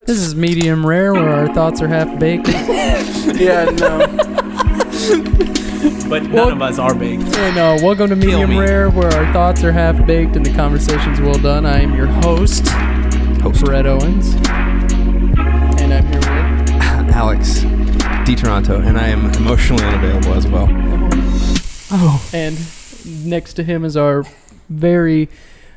This is medium rare, where our thoughts are half baked. Yeah, no. But none of us are baked. No, welcome to medium rare, where our thoughts are half baked and the conversation's well done. I am your host. Brett Owens, and I'm here with Alex D. Toronto, and I am emotionally unavailable as well. And next to him is our very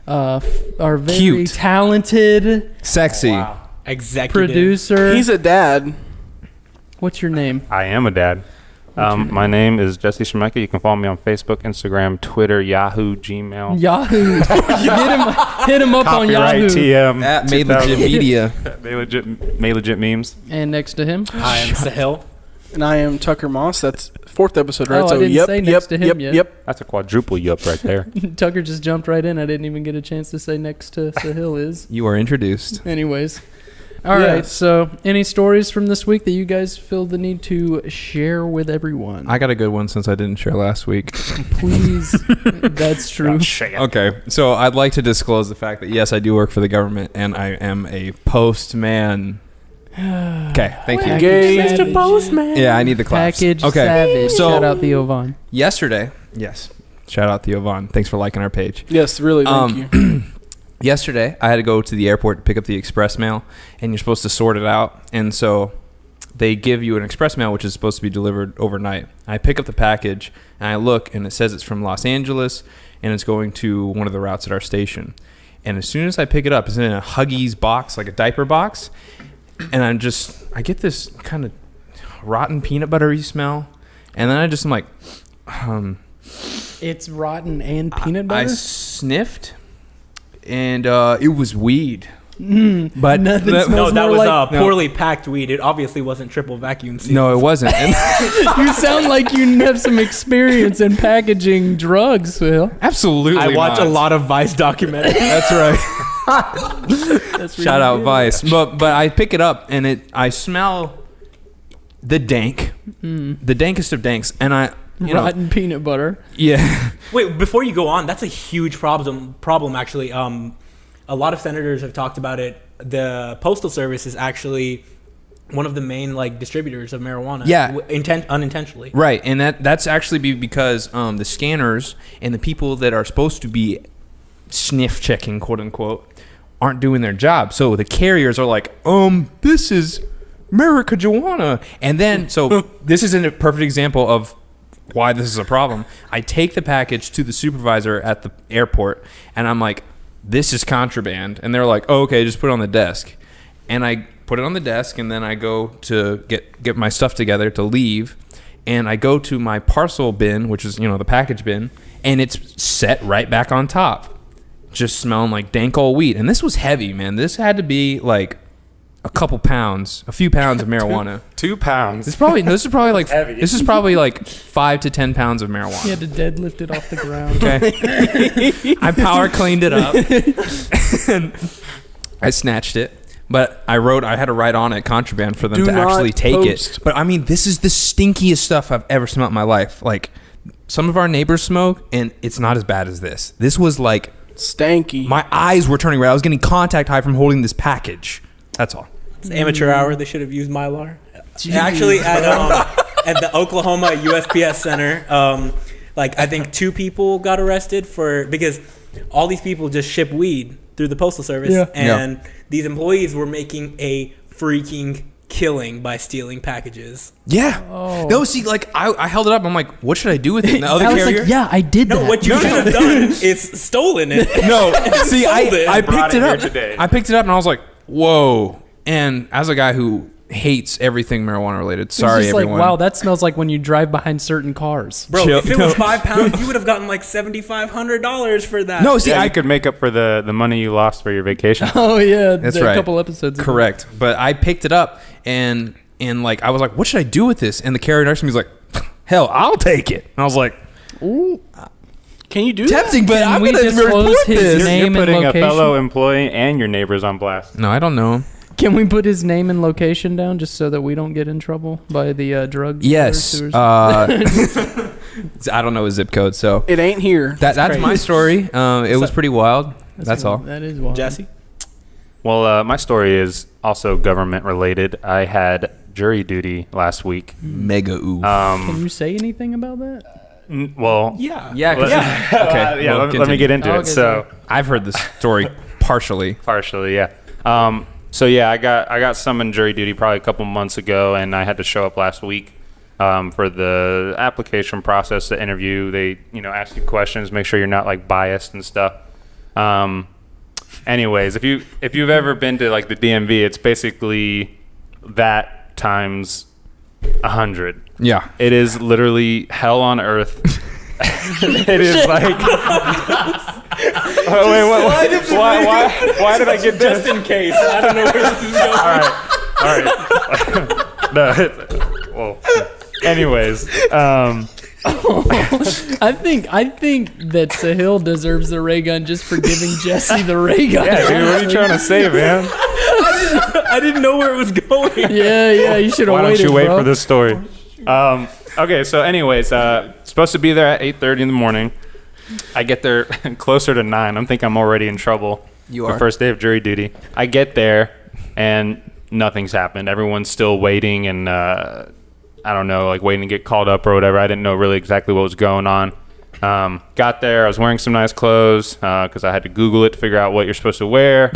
Cute, talented, sexy Executive producer. He's a dad. What's your name? I am a dad. My name is Jesse Shemeka. You can follow me on Facebook, Instagram, Twitter, Yahoo, Gmail. Yahoo. hit him up on Copyright Yahoo. TM. At Made Legit Media. Made legit memes. And next to him, I am Sahil. And I am Tucker Moss. That's 4th episode, right? Oh, I didn't say next to him yet. Yep. That's a quadruple yup right there. Tucker just jumped right in. I didn't even get a chance to say next to Sahil is. You are introduced. Anyways. All right. So, any stories from this week that you guys feel the need to share with everyone? I got a good one since I didn't share last week. Please. That's true. Okay, so I'd like to disclose the fact that yes, I do work for the government, and I am a postman. Okay, thank you. Mr. Postman. Yeah, I need the claps. Package Okay, savage. so Shout out Theo Vaughn. yesterday, yes, shout out Theo Vaughn. Thanks for liking our page. Yes, really, thank you. Yesterday, I had to go to the airport to pick up the express mail, and you're supposed to sort it out. And so they give you an express mail, which is supposed to be delivered overnight. I pick up the package, and I look, and it says it's from Los Angeles, and it's going to one of the routes at our station. And as soon as I pick it up, it's in a Huggies box, like a diaper box. And I get this kind of rotten peanut buttery smell. And then I'm like, It's rotten and peanut butter? I sniffed. And it was weed. But nothing No, smells that more was like... poorly packed weed. It obviously wasn't triple vacuum sealed. No, it wasn't. And You sound like you have some experience in packaging drugs, Phil. absolutely I watch not. a lot of Vice documentaries. That's right. That's Shout out really Vice. But I pick it up, and I smell the dank. The dankest of danks. And good. Rotten peanut butter. yeah. Wait, before you go on, that's a huge problem actually. A lot of senators have talked about it. The Postal Service is actually one of the main distributors of marijuana. Yeah. Unintentionally. Right, and that's actually because the scanners and the people that are supposed to be sniff checking, quote unquote, aren't doing their job. So the carriers are like, this is marijuana. And then, so this is a perfect example of why this is a problem. I take the package to the supervisor at the airport, and I'm like, this is contraband. And they're like, oh, okay, just put it on the desk. And I put it on the desk, and then I go to get my stuff together to leave. And I go to my parcel bin, which is, the package bin, and it's set right back on top. Just smelling like dank old weed. And this was heavy, man. This had to be like a few pounds of marijuana. 2 pounds. This is probably like Heavy. This is probably like 5 to 10 pounds of marijuana. He had to deadlift it off the ground. Okay. I power cleaned it up. And I snatched it. But I had to write on it contraband for them to actually take it. But I mean, this is the stinkiest stuff I've ever smelled in my life. Like, some of our neighbors smoke, and it's not as bad as this. This was like Stanky. my eyes were turning red. I was getting contact high from holding this package. That's all. It's amateur hour. They should have used Mylar. Actually, at the Oklahoma USPS Center, I think 2 people got arrested because all these people just ship weed through the Postal Service, and these employees were making a freaking killing by stealing packages. Yeah. Oh. No, see, I held it up. I'm like, what should I do with it? And the other I was carrier. like, yeah, I did that. No, what you should have done is stolen it. No, see, I Brought picked it it up. here today. I picked it up, and I was like, whoa. And as a guy who hates everything marijuana related, sorry, it's just everyone. like, wow, that smells like when you drive behind certain cars. Bro, Chill. if it was 5 pounds, you would have gotten like $7,500 for that. No, see, I could make up for the money you lost for your vacation. Oh, yeah. That's a right. couple episodes ago. Correct. But I picked it up, and I was like, what should I do with this? And the carrier next to me was like, hell, I'll take it. And I was like, Ooh. Can you do tempting, but Can I'm we going to disclose report his this. name? You're and putting a location? fellow employee and your neighbors on blast. No, I don't know. Can we put his name and location down just so that we don't get in trouble by the drug Yes. dealers? I don't know his zip code, so It ain't here. that's crazy. my story. It was pretty wild. That's all. That is wild. Jesse? Well, my story is also government related. I had jury duty last week. Mega oof. Can you say anything about that? Well, Yeah. Yeah. Okay. yeah. Let me get into it. Okay, So I've heard this story partially. partially, yeah. So yeah, I got summoned jury duty probably a couple months ago, and I had to show up last week for the application process, the interview. They ask you questions, make sure you're not like biased and stuff. Anyways, if you've ever been to like the DMV, it's basically that times 100. Yeah. It is literally hell on earth. It is like. Oh, wait, why did I get this? Just in case. I don't know where this is going. All right. No. Well. Anyways, I think that Sahil deserves the ray gun just for giving Jesse the ray gun. yeah, dude. What are you trying to say, man? I didn't know where it was going. Yeah, you should have Why waited. don't you wait bro. for this story? Okay. So, anyways, supposed to be there at 8:30 in the morning. I get there closer to 9. I think I'm already in trouble. You The are. first day of jury duty. I get there and nothing's happened. Everyone's still waiting and I don't know, like waiting to get called up or whatever. I didn't know really exactly what was going on. Got there. I was wearing some nice clothes because I had to Google it to figure out what you're supposed to wear.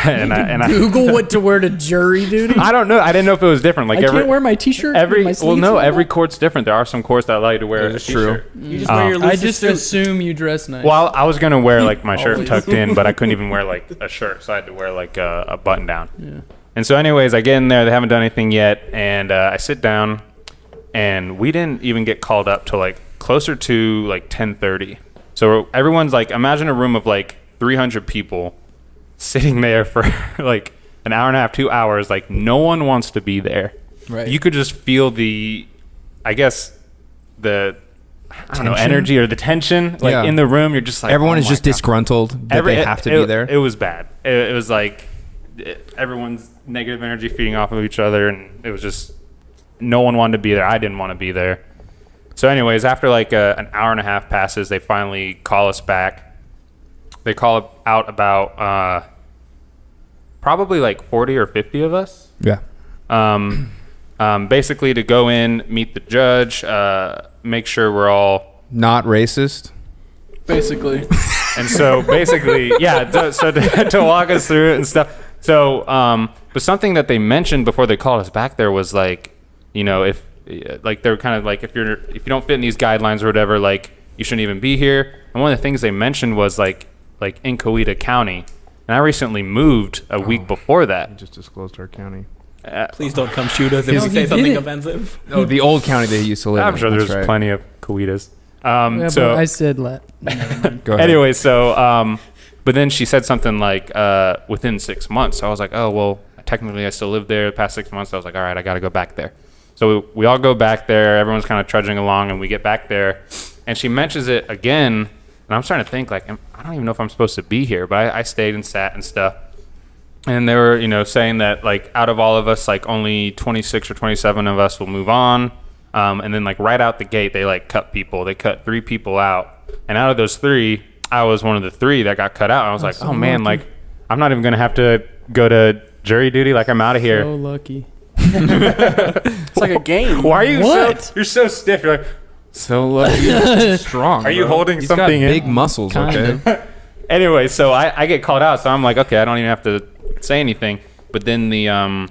and I Google what to wear to jury duty. I don't know. I didn't know if it was different. Like I can't wear my T-shirt. every my well, sleeves no, and every all court's different. There are some courts that allow you to wear a That's true. t-shirt. You just wear your that. I loosest just suit. assume you dress nice. Well, I was gonna wear like my shirt Always. tucked in, but I couldn't even wear like a shirt, so I had to wear like a button down. Yeah. And so, anyways, I get in there. They haven't done anything yet, and I sit down, and we didn't even get called up till like closer to like 10:30. So everyone's like, imagine a room of like 300 people sitting there for like an hour and a half, 2 hours. Like no one wants to be there. Right. You could just feel the, I guess, the I don't know, Tension? energy or the tension like Yeah. in the room. You're just like Everyone oh is my just God. disgruntled that they have to be there. It was bad. It was like everyone's negative energy feeding off of each other, and it was just no one wanted to be there. I didn't want to be there. So, anyways, after like an hour and a half passes, they finally call us back. They call out about probably like 40 or 50 of us. Yeah. Basically, to go in, meet the judge, make sure we're all. Not racist. Basically. And so basically, yeah, to walk us through it and stuff. So, but something that they mentioned before they called us back there was like, you know, if like they're kind of like if you don't fit in these guidelines or whatever, like you shouldn't even be here. And one of the things they mentioned was like in Coweta County, and I recently moved a week before that. Just disclosed our county. Please don't come shoot us if No, we he say something didn't. offensive. Oh, the old county they used to live in. I'm sure That's there's right. plenty of Cowetas. Yeah, So but I said let. Go ahead. anyway, so but then she said something like within 6 months. So I was like, oh well, technically I still lived there the past 6 months. So I was like, all right, I got to go back there. So we all go back there. Everyone's kind of trudging along, and we get back there, and she mentions it again. And I'm starting to think like I don't even know if I'm supposed to be here, but I stayed and sat and stuff. And they were, you know, saying that like out of all of us, like only 26 or 27 of us will move on. And then like right out the gate, they like cut people. They cut 3 people out. And out of those 3, I was one of the 3 that got cut out. And I was like, so oh man, lucky. like I'm not even going to have to go to jury duty. Like I'm out of here. So lucky. It's like a game. Why are you What? you're so stiff. You're like, So lucky. Strong. are you bro. holding He's something got in? big muscles, Kind okay? of. Anyway, so I get called out, so I'm like, okay, I don't even have to say anything. But then the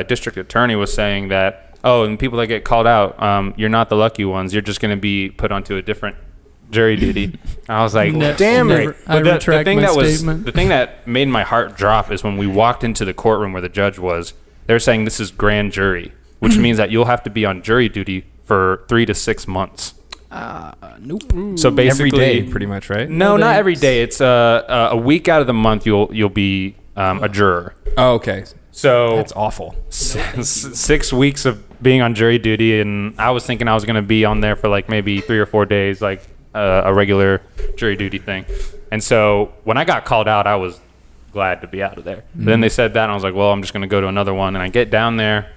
district attorney was saying that, oh, and people that get called out, you're not the lucky ones. You're just going to be put onto a different jury duty. I was like, Ne- damn never- it. I But retract my statement. the thing that made my heart drop is when we walked into the courtroom where the judge was. They're saying this is grand jury, which means that you'll have to be on jury duty for 3 to 6 months. Nope. So basically, Every day, pretty much, right? No, No, not they- every day. It's a week out of the month you'll be a juror. Oh, okay. So That's awful. 6 weeks of being on jury duty, and I was thinking I was going to be on there for like maybe 3 or 4 days, like a regular jury duty thing. And so when I got called out, I was glad to be out of there. But then they said that, and I was like, well, I'm just going to go to another one. And I get down there,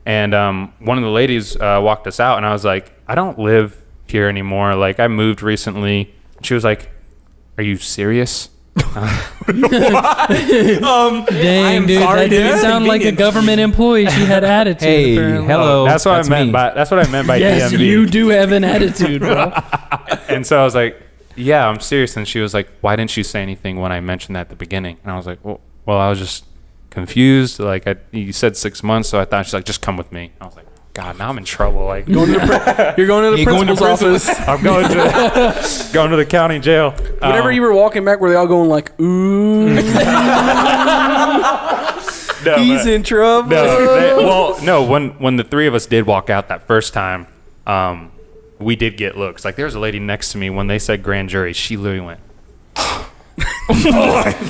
and one of the ladies walked us out, and I was like, I don't live here anymore. Like, I moved recently. She was like, are you serious? Dang, dude, sorry that to didn't sound like a inconvenience government employee. She had attitude. Hey, apparently. hello. That's what I meant me. by Yes, DMV. you do have an attitude, bro. And so I was like, yeah, I'm serious. And she was like, why didn't you say anything when I mentioned that at the beginning? And I was like, well, I was just confused. Like, you said 6 months, so I thought she's like, just come with me. I was like, God, now I'm in trouble. Like, You're going to the principal's office. I'm going to the county jail. Whenever you were walking back, were they all going like, ooh? No, He's in trouble. No, when the three of us did walk out that first time, we did get looks. Like, there was a lady next to me when they said grand jury. She literally went.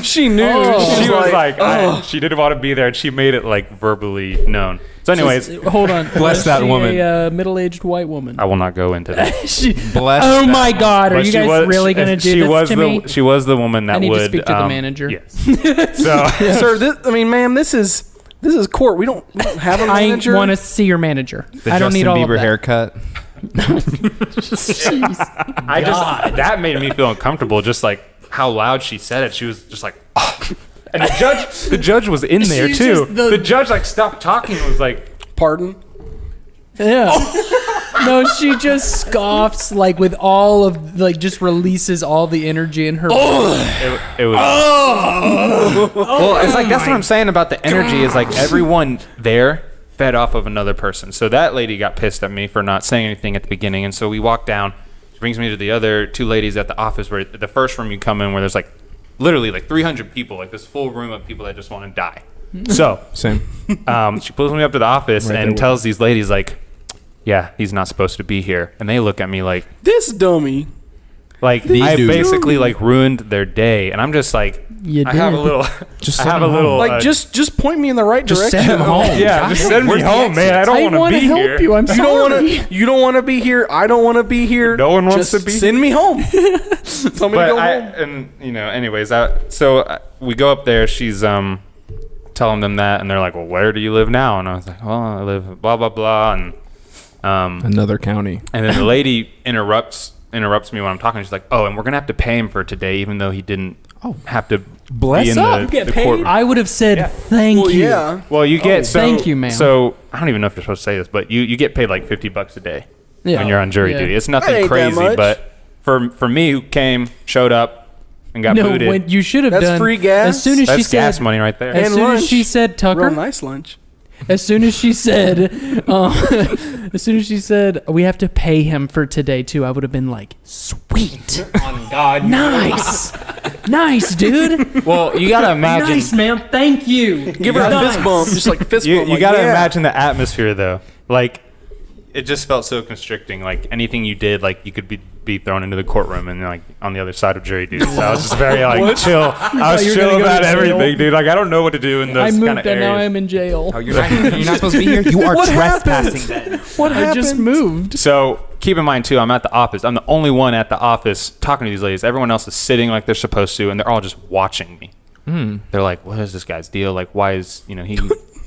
She knew. Oh. She was like, she didn't want to be there, and she made it like verbally known. So, anyways, Hold on. Bless Was that she woman. A middle-aged white woman. I will not go into that. She, Bless oh that my God! Are But you she guys was- really gonna do she this was to the, me? She was the woman that I need would to speak to the manager. Yes. So, Sir, ma'am, this is court. We don't have a I manager. want to see your manager. the I don't Justin need all Bieber of that. haircut. Jeez. that made me feel uncomfortable. Just like how loud she said it. She was just like, and the judge was in there She's too. just the- The judge like stopped talking and was like, Pardon? Yeah. No, she just scoffs like with all of like just releases all the energy in her. it was. Well, it's like that's what I'm saying about the energy. Is like everyone there fed off of another person. So that lady got pissed at me for not saying anything at the beginning, and so we walked down. She brings me to the other two ladies at the office, where the first room you come in, where there's like literally like 300 people, like this full room of people that just want to die. So Same. she pulls me up to the office Right there and with tells these ladies like, yeah, he's not supposed to be here. And they look at me like This dummy. I do. basically like ruined their day. And I'm just like, You I have a did. little, Just I send have a him little, Like, just point me in the right Just direction. send him home. yeah, just send me Where's the home, man. I I don't want want to to be help here. you. I'm You don't sorry. want to. You don't want to be here. I don't want to be here. No one wants Just to be Send me home. Tell me to But go I, home. and anyways, we go up there. She's telling them that, and they're like, well, where do you live now? And I was like, well, I live blah blah blah, and Another county. and then the lady interrupts me when I'm talking. She's like, oh, and we're gonna have to pay him for today, even though he didn't have to Bless be in up. the, You get the paid? courtroom. I would have said Yeah. thank Well, you. yeah. Well, you get thank you, ma'am. So I don't even know if you're supposed to say this, but you get paid like $50 a day Yeah. when you're on jury Yeah. duty. It's That nothing ain't that crazy, much. but for me who showed up and got No, booted, when you should have That's done free gas. As soon as she that's said, gas money right there. as And soon as lunch. she said Tucker, Real nice lunch. as soon as she said, we have to pay him for today too, I would have been like, sweet, On God. nice, nice, dude, Well, you gotta imagine. nice, man, thank you. Give her a fist bump, just like fist You, bump. you like, gotta yeah. imagine the atmosphere though. Like, it just felt so constricting. Like anything you did, like you could be thrown into the courtroom and like on the other side of jury duty. So I was just very like chill. I was you were chill gonna go about to jail? everything, dude. Like I don't know what to do in I those kind moved of and now areas. I'm in jail. Oh, you're not supposed to be here. You are What trespassing. happened? Then. What I happened? just moved. So keep in mind too, I'm at the office. I'm the only one at the office talking to these ladies. Everyone else is sitting like they're supposed to, and they're all just watching me. They're like, "What is this guy's deal? Like, why is he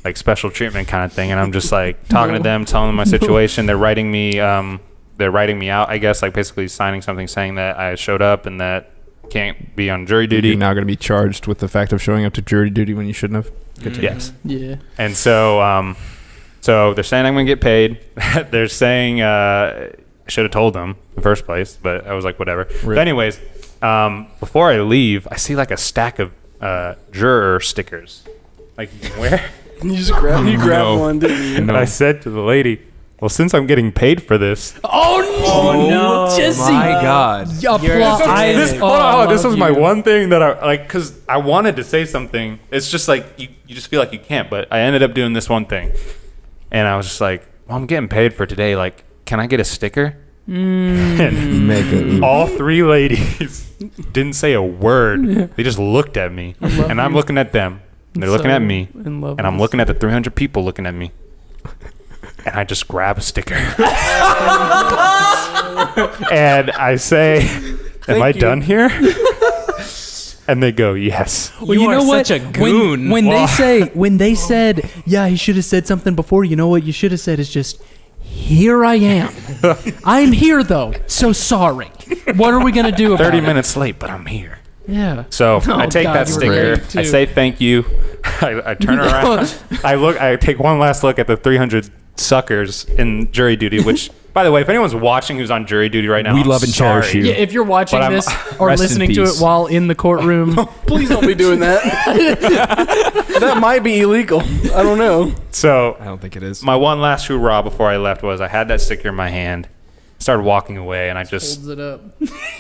like special treatment kind of thing?" And I'm just like talking to them, telling them my situation. They're writing me out, I guess, like basically signing something saying that I showed up and that can't be on jury duty. You're now going to be charged with the fact of showing up to jury duty when you shouldn't have. Yes. Yeah. And so so they're saying I'm gonna get paid. They're saying I should have told them in the first place, but I was like, whatever. But anyways, before I leave, I see like a stack of juror stickers. Like, where? You just grabbed No. one, didn't you? And I said to the lady, well, since I'm getting paid for this, Oh no, Jesse! My God. this was my one thing that I like, because I wanted to say something. It's just like you just feel like you can't, but I ended up doing this one thing, and I was just like, well, I'm getting paid for today. Like, can I get a sticker? And Mega. all three ladies didn't say a word. They just looked at me, and I'm looking at them. And they're looking at me, and I'm looking at the 300 people looking at me. And I just grab a sticker. And I say, am I done here? And they go, yes. Well, you are know what? such a goon. When they said, yeah, he should have said something before. You know what you should have said is just, here I am. I'm here though. So sorry. What are we gonna do about 30 it? minutes late, but I'm here. Yeah. So Oh, I take God, that you were sticker. great, too. I say thank you. I turn around. I take one last look at the 300 suckers in jury duty. Which, by the way, if anyone's watching who's on jury duty right now, We I'm love and cherish sorry. you. Yeah, if you're watching But I'm- this or Rest in listening to it peace. while in the courtroom, Please don't be doing that. That might be illegal. I don't know. So I don't think it is. my one last hoorah before I left was I had that sticker in my hand, started walking away, and I just holds it up.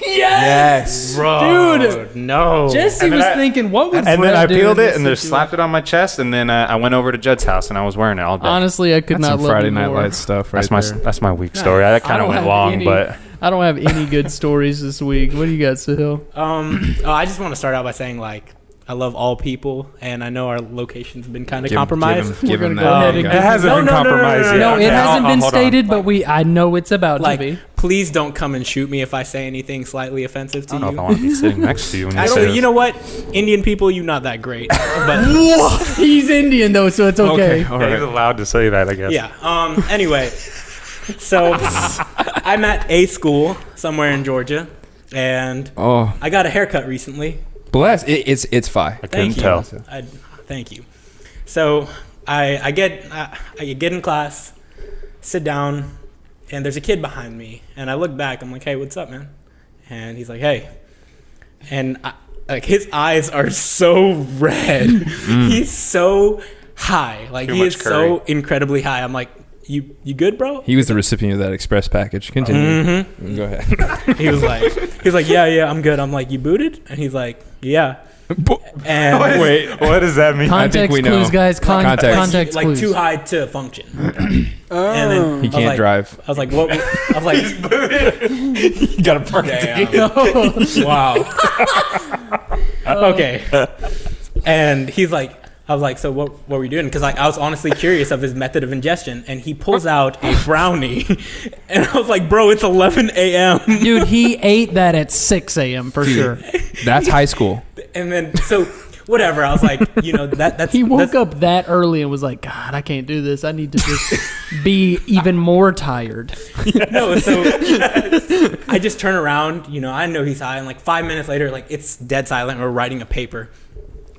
Yes. Dude. no. Jesse And then was I- thinking, what would And then Brett I do peeled in it this and just situation? slapped it on my chest, and then I went over to Judd's house and I was wearing it all day. Honestly, I could That's not some love Friday you Night more. Lights stuff right that's my there. that's my week story. That I kind of don't went have long, any- but I don't have any good stories this week. What do you got, Sahil? I just want to start out by saying, like, I love all people, and I know our location's been kind of Give- compromised. Give him We're that. gonna go ahead There and you it go. hasn't been No, no, no, no, compromised no, yet. No, Okay, it hasn't been hold on. stated, but I know it's about to Like, be. please don't come and shoot me if I say anything slightly offensive to I don't know if I you. want to be sitting next to you when you say Actually, this. you know what? Indian people, you're not that great. But He's Indian though, so it's okay. All Yeah, he's right. allowed to say that, I guess. yeah. Anyway, so I'm at a school somewhere in Georgia, and Oh, I got a haircut recently. bless. It's fine. I couldn't Thank you. tell. Thank you. So I get in class, sit down, and there's a kid behind me, and I look back. I'm like, "Hey, what's up, man?" And he's like, "Hey," and like his eyes are so red. He's so high, like Too he much is so incredibly high. I'm like, "You good, bro?" He was the recipient of that express package. Continue. Go ahead. He was like, "Yeah, I'm good." I'm like, "You booted?" And he's like, "Yeah." And Wait, what does that mean? I think Context we know. clues, guys. Context. Context like clues. too high to function. Oh. And then He I was can't like- drive. I was like, "What?" I was like, You got to park. "Wow." Okay. And he's like, I was like, "So what were you doing?" Because like I was honestly curious of his method of ingestion, and he pulls out a brownie, and I was like, "Bro, it's 11 a.m." Dude, he ate that at 6 a.m. for sure. That's high school. And then so whatever, I was like, that's He woke that's, up that early and was like, God, I can't do this. I need to just be even more tired. No, so I just turn around, I know he's high, and like 5 minutes later, like it's dead silent. We're writing a paper,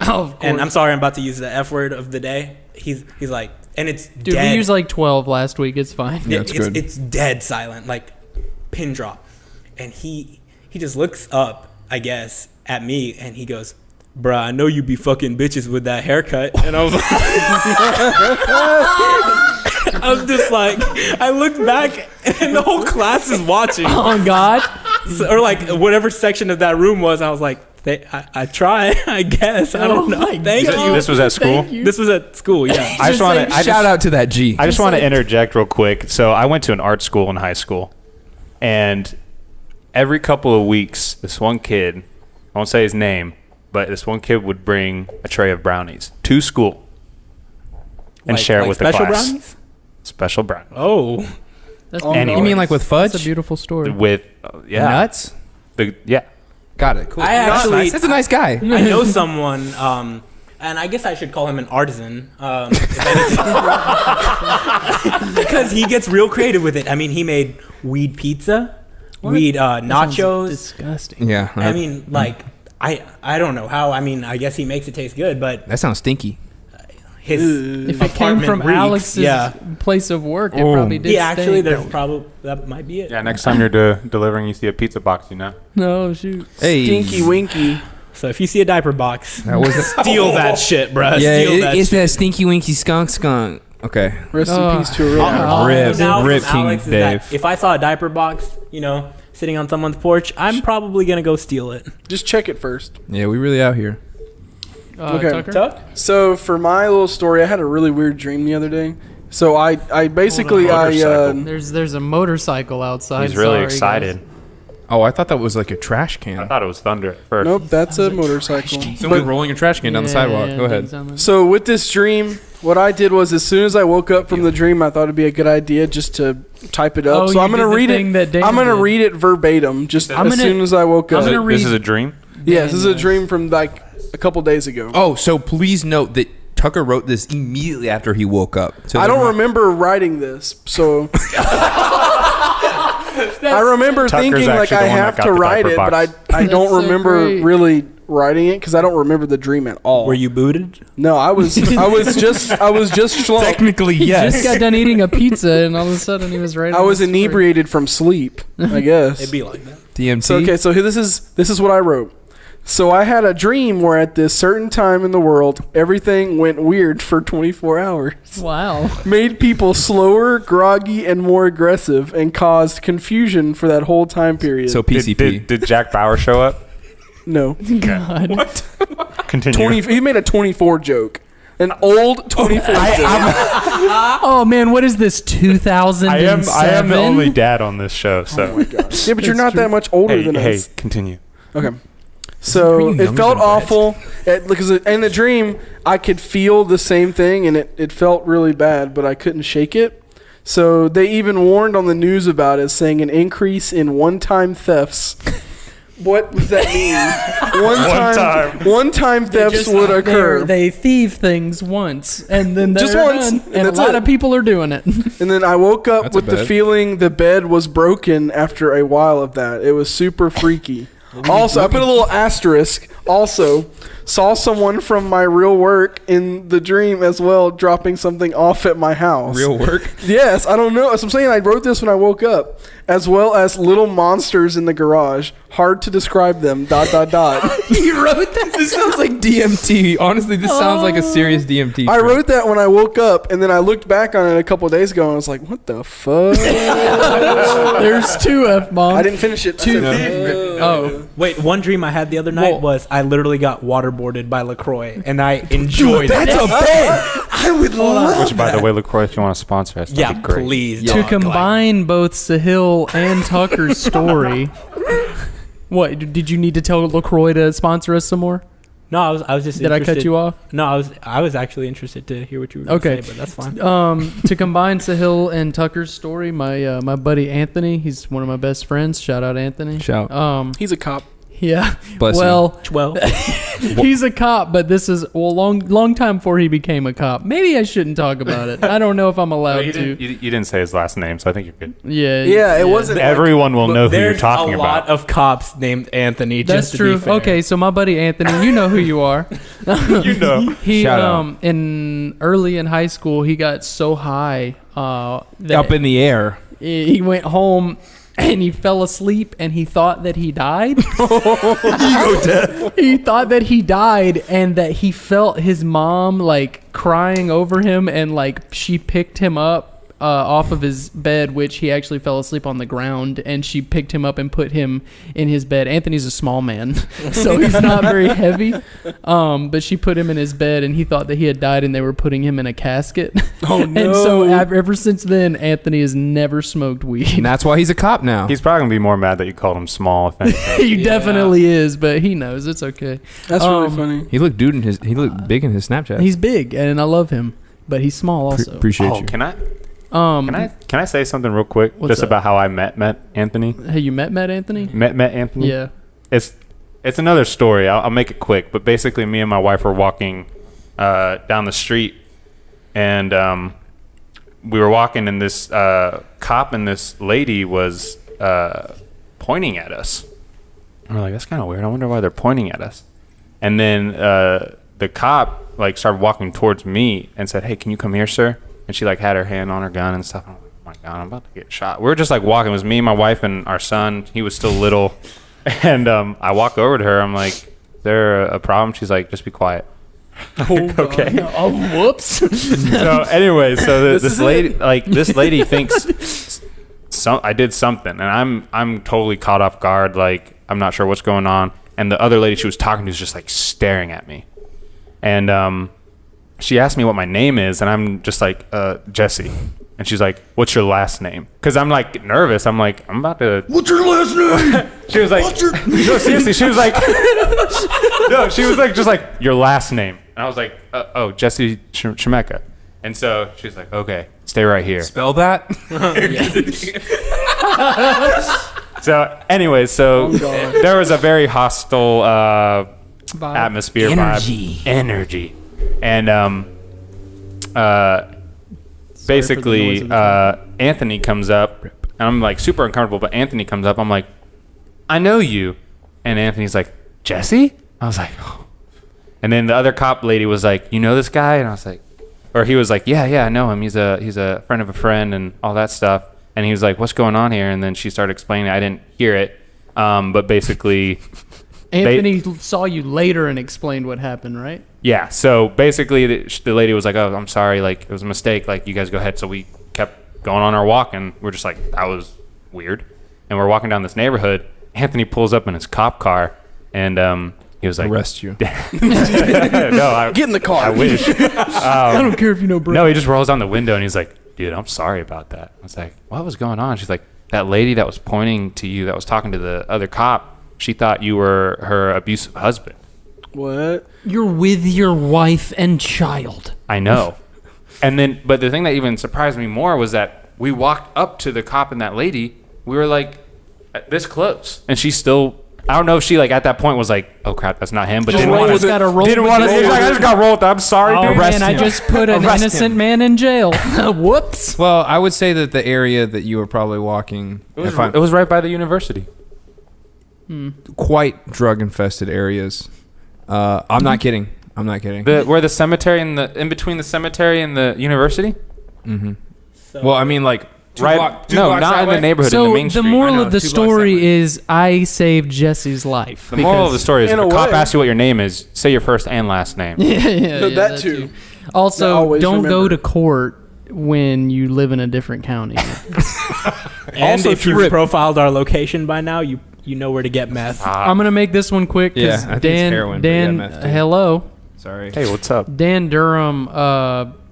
Oh, of course. and I'm sorry, I'm about to use the F word of the day. He's like, and it's Dude, dead. we used like 12 last week. It's fine. Yeah, it's good. It's dead silent, like pin drop, and he just looks up, I guess, at me, and he goes, "Bruh, I know you be fucking bitches with that haircut." And I was like, I'm just like, I looked back, and the whole class is watching. Oh, God. Or like whatever section of that room was. I was like, I try, I guess. I don't Oh know. my Thank God. you. This was at school? Thank you. This was at school, yeah. I just want to. Shout out to that G. I just want to interject real quick. So I went to an art school in high school, and every couple of weeks, this one kid, I won't say his name, but this one kid would bring a tray of brownies to school and share it with the special class. brownies? Special brownies. Oh. That's Oh, beautiful. You mean like with fudge? That's a beautiful story. With yeah, Nuts? yeah. Got it. Cool. I actually- Nice. That's a nice guy. I know someone, and I guess I should call him an artisan, because he gets real creative with it. I mean, he made weed pizza, weed That sounds nachos. Disgusting. Yeah. I mean, like, I don't know how. I mean, I guess he makes it taste good, but that sounds stinky. his If it came apartment from reeks. Alex's Yeah. place of work, it Oh. probably did. Yeah, actually, stink. there's probably that might be it. Yeah, next time you're delivering, you see a pizza box, No, shoot. Hey. Stinky Winky. So if you see a diaper box, That was steal that shit, bruh. yeah, Steal that it's shit. that stinky winky skunk. Okay. Rest Oh. in peace to a real Oh. All I know Rip, now rip from King Alex is that Dave. if I saw a diaper box, sitting on someone's porch, I'm probably gonna go steal it. Just check it first. Yeah, we really out here. Okay. Tucker? Tuck? So for my little story, I had a really weird dream the other day. So I basically Hold on. I Motorcycle. There's a motorcycle outside. He's really Sorry, excited. guys. Oh, I thought that was like a trash I can. thought it was thunder at first. nope, that's a motorcycle. Someone rolling a trash can down the sidewalk. Yeah, Go it ahead. didn't sound like- So with this dream, what I did was as soon as I woke up from the dream, I thought it'd be a good idea just to type it up. Oh, so I'm you gonna did the read thing that it. Dan I'm gonna did. read it verbatim, just I'm as gonna- soon as I woke I'm up. gonna read- This is a dream. Yeah, this is a Daniel. dream from like a couple days ago. Oh, so please note that Tucker wrote this immediately after he woke up. So I don't they're not- remember writing this, so I remember Tucker's thinking like actually I the one that have got to the write diaper it, but box. I don't That's so remember great. really writing it because I don't remember the dream at all. Were you booted? No, I was just schlunk. Technically, He yes. just got done eating a pizza, and all of a sudden he was right. I was inebriated from sleep, I guess. It'd be like that. DMT. So okay, so this is what I wrote. So I had a dream where at this certain time in the world, everything went weird for 24 hours. Wow. Made people slower, groggy, and more aggressive, and caused confusion for that whole time period. So PCP. Did Jack Bauer show up? no, God. Continue. he made a 24 joke, an old 24 joke. Oh man, what is this? 2007. I am the only dad on this show, so Yeah, but you're not that much older than hey, us. continue. Okay. So Are you it younger felt than Brett? awful because in the dream I could feel the same thing and it felt really bad, but I couldn't shake it. So they even warned on the news about it, saying an increase in one-time thefts. What does that mean? One-time thefts would occur. They thieve things once, and then they're Just once, done, and and a that's lot it. of people are doing it. And then I woke up That's a with the bed. feeling the bed was broken after a while of that. It was super freaky. Also, I put a little asterisk. Also, saw someone from my real work in the dream as well dropping something off at my house. Real work. Yes, I don't know. As I'm saying, I wrote this when I woke up, as well as little monsters in the garage. Hard to describe them. ... You wrote that? This sounds like DMT. Honestly, this sounds like a serious DMT. I trip. wrote that when I woke up, and then I looked back on it a couple of days ago, and I was like, "What the fuck?" There's two F-bombs. I didn't finish it. Two. I said, Oh. Wait, one dream I had the other night Well- was I literally got waterboarded by LaCroix, and I enjoyed it. That's a bed. I would love. Which, by the way, LaCroix, if you want to sponsor us, that'd Yeah, be great. please. To dog, combine both Sahil and Tucker's story. What, did you need to tell LaCroix to sponsor us some more? no, I was just. Did I cut interested- you off? No, I was actually interested to hear what you were going to Okay. say, but that's fine. To combine Sahil and Tucker's story, my buddy Anthony, he's one of my best friends. Shout out Anthony. Shout. He's a cop. Yeah. Bless well, 12. he's a cop, but this is long time before he became a cop. Maybe I shouldn't talk about it. I don't know if I'm allowed You to. didn't say his last name, so I think you're good. Yeah, it wasn't. Everyone will know who you're There's talking a lot about. of cops named Anthony. That's just to true. Be fair. Okay, so my buddy Anthony, you know who you are. You know. He Shout out. early in high school, he got so high that Up in the air. he went home and he fell asleep and he thought that he died. He thought that he died and that he felt his mom like crying over him and like she picked him up off of his bed, which he actually fell asleep on the ground, and she picked him up and put him in his bed. Anthony's a small man, so he's not very heavy. But she put him in his bed and he thought that he had died and they were putting him in a casket. Oh no! And so ever since then, Anthony has never smoked weed. And that's why he's a cop now. He's probably going to be more mad that you called him small, if anything. He definitely is, but he knows it's okay. That's really Um, funny. He looked big in his Snapchat. He's big and I love him, but he's small also. Appreciate Oh, you. can I say something real quick What's just up? about how I met Anthony? Hey, you met Anthony? Met Anthony? Yeah. It's another story. I'll make it quick, but basically me and my wife were walking down the street, and we were walking, and this cop and this lady was pointing at us. And we're like, that's kind of weird. I wonder why they're pointing at us. And then the cop like started walking towards me and said, "Hey, can you come here, sir?" And she like had her hand on her gun and stuff. I'm like, oh my God, I'm about to get shot. We were just like walking. It was me, my wife, and our son. He was still little. And I walk over to her. I'm like, "Is there a problem?" She's like, "Just be quiet." Okay. Oh, whoops. So anyway, so this lady thinks I did something, and I'm totally caught off guard. Like I'm not sure what's going on. And the other lady she was talking to is just like staring at me, and she asked me what my name is, and I'm just like Jesse. And she's like, "What's your last name?" Because I'm like nervous. I'm like, I'm about to. What's your last name? She was like, no, seriously. She was like, no, she was like, just like your last name. And I was like, oh, Jesse Shemeka. And so she's like, okay, stay right here. Spell that. So anyway, there was a very hostile atmosphere, energy, and basically Anthony comes up, and I'm like super uncomfortable. But Anthony comes up, I'm like, I know you, and Anthony's like, Jesse. I was like, oh. And then the other cop lady was like, you know this guy? And I was like, or he was like, yeah, I know him. He's a friend of a friend and all that stuff. And he was like, what's going on here? And then she started explaining. I didn't hear it. But basically, Anthony saw you later and explained what happened, right? yeah. So basically, the lady was like, oh, I'm sorry. Like, it was a mistake. Like, you guys go ahead. So we kept going on our walk. And we're just like, that was weird. And we're walking down this neighborhood. Anthony pulls up in his cop car. And he was like, Arrest you. no, Get in the car. I wish. I don't care if you know Brett. No, he just rolls down the window and he's like, dude, I'm sorry about that. I was like, what was going on? She's like, that lady that was pointing to you, that was talking to the other cop, she thought you were her abusive husband. What? You're with your wife and child. I know. And then, but the thing that even surprised me more was that we walked up to the cop and that lady. We were like this close. And she still, I don't know if she like at that point was like, oh crap, that's not him. But didn't want to. Gotta roll Didn't with want to. this. He's like, I just got rolled. I'm sorry, Oh dude. man, I just put an Arrest innocent him. man in jail. Whoops. Well, I would say that the area that you were probably walking, It was right by the university. quite drug-infested areas. I'm not kidding. I'm not kidding. Where the cemetery and in between the cemetery and the university. So, Well, I mean, like, Right? No, not in the neighborhood. in So the main the street. moral I know, of the 2 blocks that story way. is I saved Jesse's life. The moral of the story is if in a a cop way- asks you what your name is, say your first and last name. Yeah, that too. Also, Always don't go remember. to court when you live in a different county. and Also if you've trip. profiled our location by now, you know where to get meth. I'm gonna make this one quick Yeah, because I think it's heroin, but yeah, Dan, meth too. hello, Sorry. Hey, what's up? Dan Durham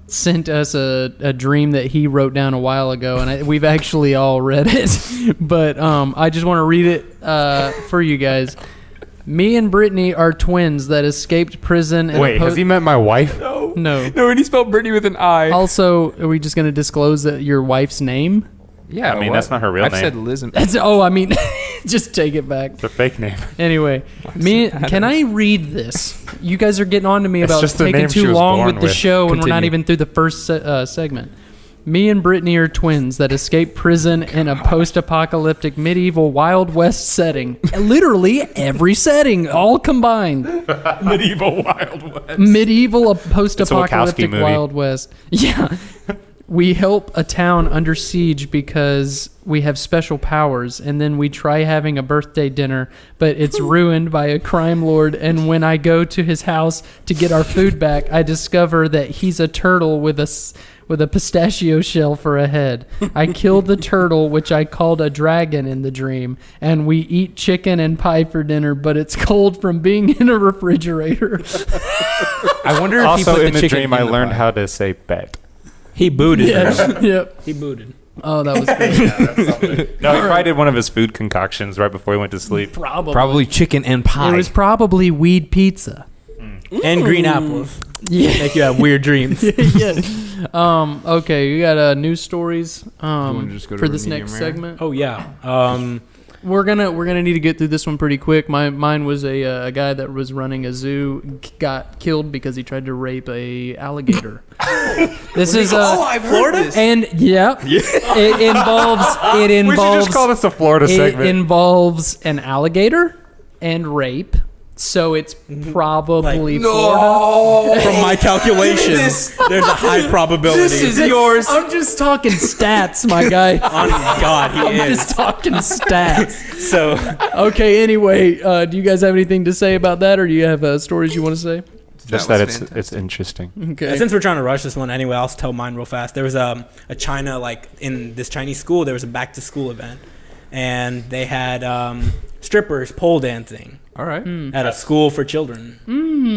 sent us a dream that he wrote down a while ago, and we've actually all read it. But I just want to read it for you guys. Me and Brittany are twins that escaped prison. And Wait, has he met my wife? No. No, and he spelled Brittany with an I. Also, are we just gonna disclose that your wife's name? Yeah, I mean, that's not her real I've name. said Liz. That's I mean, just take it back. It's a fake name. Anyway, can I read this? You guys are getting on to me It's about just the taking name she too was long born with the with. show, and we're not Continue. even through the first segment. Me and Brittany are twins that escaped prison in a post-apocalyptic medieval Wild West setting. Literally every setting, all combined. Medieval Wild West. Medieval post-apocalyptic movie. Wild West. Yeah. We help a town under siege because we have special powers, and then we try having a birthday dinner, but it's ruined by a crime lord, and when I go to his house to get our food back, I discover that he's a turtle with a pistachio shell for a head. I killed the turtle, which I called a dragon in the dream, and we eat chicken and pie for dinner, but it's cold from being in a refrigerator. I wonder if he Also, put in the chicken dream, I in the learned pie. how to say bet. He booted. Yeah. Yep. He booted. Oh, that was good. No, he probably did one of his food concoctions right before he went to sleep. Probably chicken and pie. It was probably weed pizza. And green apples. Yeah. Make you have weird dreams. Yeah. Okay, you got news stories wanna just go to for this medium next rare? segment. Oh yeah. We're gonna need to get through this one pretty quick. Mine was a guy that was running a zoo got killed because he tried to rape a alligator. This is I've heard this. and it involves We should just call this a Florida it segment. involves an alligator and rape. So it's probably Like, Florida. From my calculations, there's a high probability. This is yours. I'm just talking stats, my guy. Honest to God, he I'm is. just talking stats. So Okay, anyway, do you guys have anything to say about that, or do you have stories you want to say? Just That that was it's interesting. Okay. since we're trying to rush this one anyway, I'll tell mine real fast. There was a China, like in this Chinese school, there was a back to school event, and they had strippers pole dancing All right. at a school for children.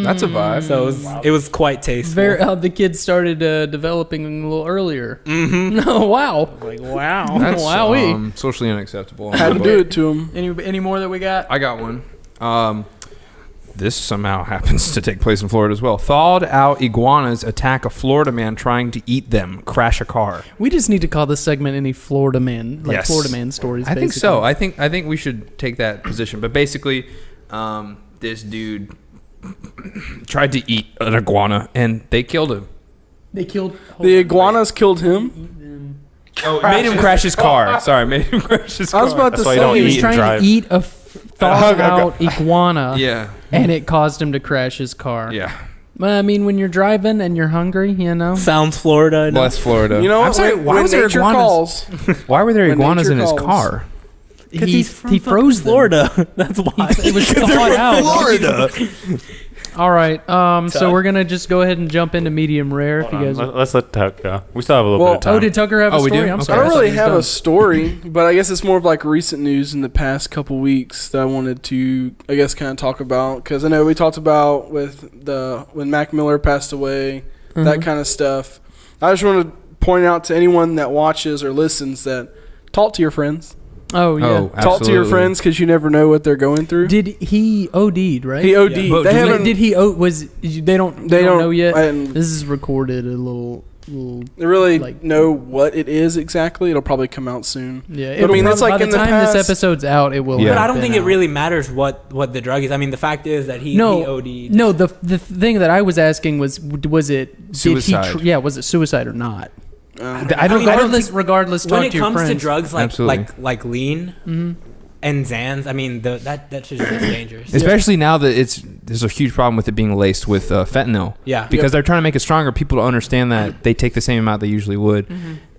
That's a vibe. So it was quite tasteful. The kids started developing a little earlier. Mm-hmm. Oh, wow. Like wow. That's Wowee. socially unacceptable. Had to do it to him. Any more that we got? I got one. This somehow happens to take place in Florida as well. Thawed out iguanas attack a Florida man trying to eat them, crash a car. We just need to call this segment any Florida man, like Yes. Florida man stories. I think basically. so. I think we should take that position. But basically, this dude tried to eat an iguana and they killed him. They killed The iguanas killed him. Oh, made him crash his car. Sorry, made him crash his car. I was about to That's why you say. don't He was eat and trying drive. to eat a thawed out iguana, Yeah. and it caused him to crash his car. Yeah. Well, I mean, when you're driving and you're hungry, you know. Sounds Florida. No? Bless Florida. You know I'm what? sorry, When was there nature iguanas? calls, Why were there When iguanas nature in his calls. car? Because he froze them. Florida. That's why. It was thawed out. Florida. All right. So Tuck. we're gonna just go ahead and jump into medium rare. If you guys. Let's let Tuck go. We still have a little Well, bit of time. Oh, did Tucker have a Oh, we story? do? I'm Okay. sorry. I don't really thought he have a was story, but I guess it's more of like recent news in the past couple weeks that I wanted to, I guess, kind of talk about, because I know we talked about when Mac Miller passed away, done. that kind of stuff. I just want to point out to anyone that watches or listens that talk to your friends. Oh yeah. Oh, Talk to your absolutely. friends, because you never know what they're going through. Did he OD'd, right? He OD'd. Yeah. But They do haven't. Did he? They don't know yet. and This is recorded a little. They really like- know what it is exactly. It'll probably come out soon. Yeah, But I mean, that's by like the in the time past. this episode's out, it will. Yeah. But have I don't been think it out. really matters what the drug is. I mean, the fact is that he OD'd. No, the thing that I was asking was it Suicide. was it suicide or not? I don't. Regardless, When talk it to your comes to friends. drugs Absolutely. like lean and Xans, I mean that shit is just dangerous. Especially now that there's a huge problem with it being laced with fentanyl. Yeah. Because they're trying to make it stronger. People don't understand that they take the same amount they usually would,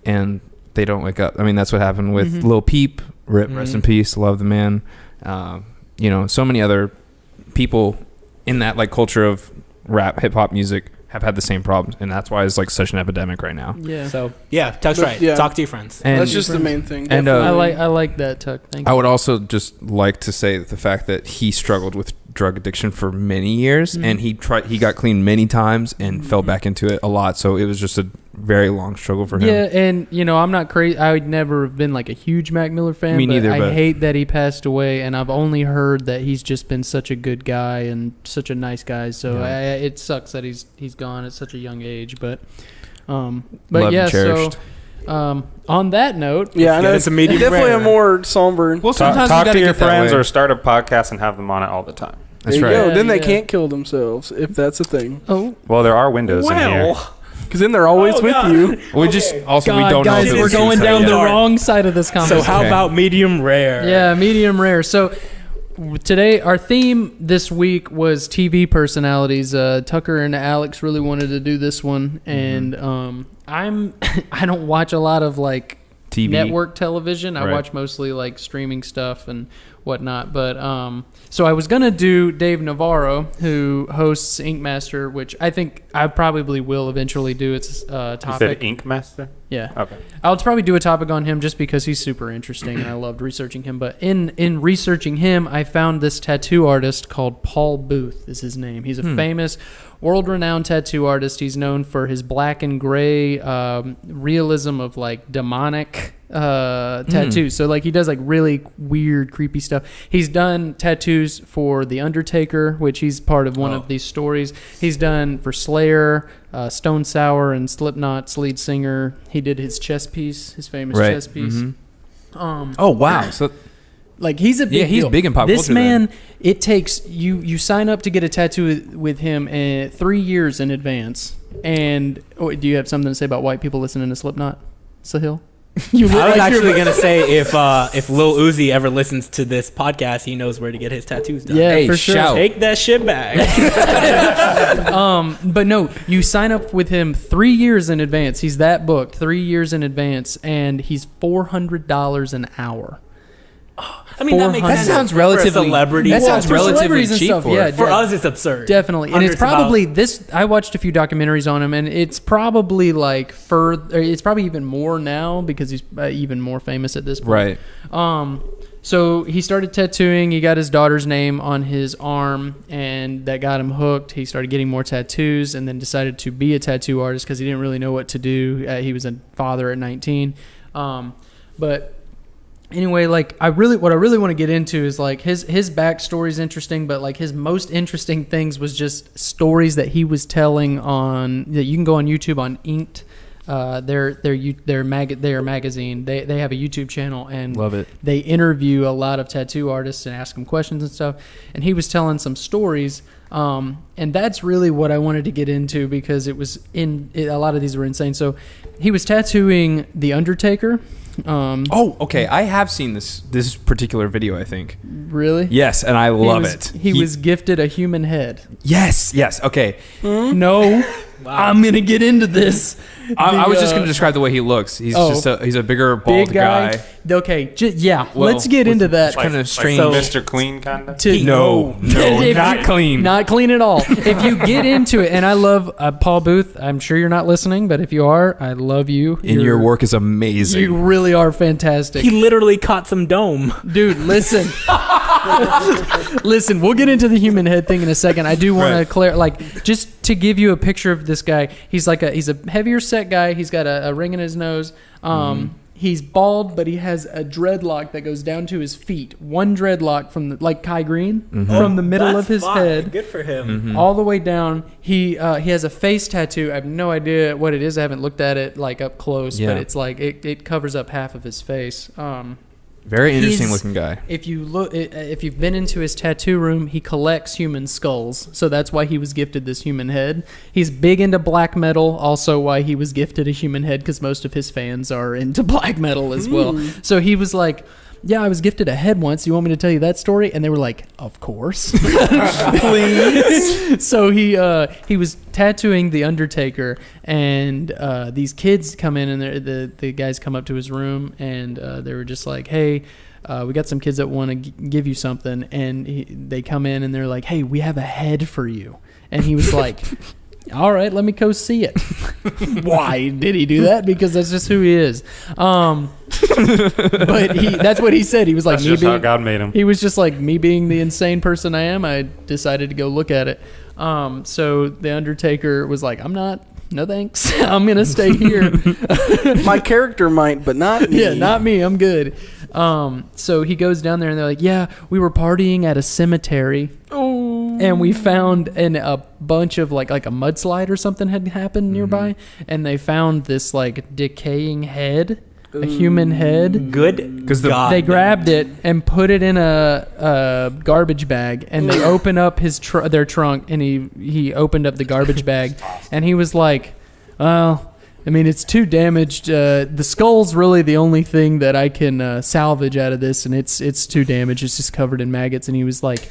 and they don't wake up. I mean, that's what happened with Lil Peep. Rest in peace. Love the man. So many other people in that like culture of rap, hip hop music have had the same problems, and that's why it's like such an epidemic right now. Yeah. So yeah, Tuck's But, right. yeah. Talk to your friends. And That's just the main thing. And, Definitely. I like that, Tuck. Thank I you. would also just like to say the fact that he struggled with drug addiction for many years, and he got clean many times and fell back into it a lot. So it was just a very long struggle for him. Yeah, and I'm not crazy. I would never have been like a huge Mac Miller fan. Me but neither, I but- hate that he passed away, and I've only heard that he's just been such a good guy and such a nice guy. So it sucks that he's gone at such a young age. But Loved yeah. and cherished. So on that note, yeah, I know. it's a medium definitely rare. a more somber. Well, sometimes Talk you gotta to your get that friends way. or start a podcast and have them on it all the time. That's there you right. go. Then they Yeah. can't kill themselves if that's a thing, Well, there are windows in here. because then they're always with you. We just also we God, don't guys, know. if it we're was going suicide down yet. the wrong side of this So conversation. how Okay. about medium rare? Yeah, medium rare. So today, our theme this week was TV personalities. Tucker and Alex really wanted to do this one, and I don't watch a lot of like TV. network television. I Right. watch mostly like streaming stuff and whatnot. But so I was gonna do Dave Navarro, who hosts Ink Master, which I think I probably will eventually do. It's You topic. said Ink Master? Yeah. Okay. I'll probably do a topic on him just because he's super interesting and I loved researching him. But in researching him, I found this tattoo artist called Paul Booth is his name. He's a famous, world-renowned tattoo artist. He's known for his black and gray realism of like demonic tattoos. So like he does like really weird, creepy stuff. He's done tattoos for The Undertaker, which he's part of one of these stories. He's done for Slayer, Stone Sour, and Slipknot's lead singer. He did his chest piece, his famous Right. chest piece. Oh wow! So Like he's a big he's deal. big in pop This culture man, it takes you sign up to get a tattoo with him 3 years in advance. And do you have something to say about white people listening to Slipknot, Sahil? You look I was like you're- actually gonna say if Lil Uzi ever listens to this podcast, he knows where to get his tattoos done. Yeah, Hey, for sure. shout. Take that shit back. But no, you sign up with him 3 years in advance. He's that booked 3 years in advance, and he's $400 an hour. I mean, that makes 400. sense. That sounds for relatively- a celebrity. that sounds for relatively celebrities and cheap stuff, for yeah, it. For yeah. us, it's absurd. Definitely, and Hundreds it's of probably dollars. this. I watched a few documentaries on him, and it's probably like it's probably even more now because he's even more famous at this point. right. So he started tattooing. He got his daughter's name on his arm, and that got him hooked. He started getting more tattoos, and then decided to be a tattoo artist because he didn't really know what to do. He was a father at 19, but. Anyway, like what I really want to get into is like his backstory is interesting, but like his most interesting things was just stories that he was telling that you can go on YouTube on Inked their magazine. They have a YouTube channel, and Love it. they interview a lot of tattoo artists and ask them questions and stuff. And he was telling some stories, and that's really what I wanted to get into because a lot of these were insane. So he was tattooing the Undertaker. Okay. I have seen this particular video, I think. Really? Yes, and I love it. He was gifted a human head. Yes. Okay. No, I'm gonna get into this. I was just going to describe the way he looks. He's he's a bigger, bald Big guy. Okay, Well, let's get into that. kind of strange. Like Mr. Clean kind of. No, not clean. Not clean at all. If you get into it, and I love Paul Booth. I'm sure you're not listening, but if you are, I love you. And your work is amazing. You really are fantastic. He literally caught some dome. Dude, listen. Listen, we'll get into the human head thing in a second. I do want to just to give you a picture of this guy. He's a heavier set guy. He's got a ring in his nose. He's bald, but he has a dreadlock that goes down to his feet. One dreadlock from like Kai Green from the middle of his head. Good for him. All the way down. He has a face tattoo. I have no idea what it is. I haven't looked at it like up close, but it's like it covers up half of his face. Very interesting looking guy. If you've been into his tattoo room, he collects human skulls. So that's why he was gifted this human head. He's big into black metal, also why he was gifted a human head, because most of his fans are into black metal as well. So he was like, yeah, I was gifted a head once. You want me to tell you that story? And they were like, of course. Please. So he was tattooing the Undertaker, and these kids come in, and the guys come up to his room, and they were just like, hey, we got some kids that want to give you something. And they come in, and they're like, hey, we have a head for you. And he was like, all right, let me go see it. Why did he do that? Because that's just who he is. But that's what he said. He was like, that's just how God made him. He was just like, me being the insane person I am, I decided to go look at it. So the Undertaker was like, no thanks. I'm going to stay here. My character might, but not me. Yeah, not me. I'm good. So he goes down there, and they're like, yeah, we were partying at a cemetery. Oh. And we found a bunch of like a mudslide or something had happened nearby, and they found this like decaying head, a human head. Good. Because they grabbed it and put it in a garbage bag, and they opened up their trunk, and he opened up the garbage bag, and he was like, well, I mean, it's too damaged. The skull's really the only thing that I can salvage out of this, and it's too damaged. It's just covered in maggots. And he was like,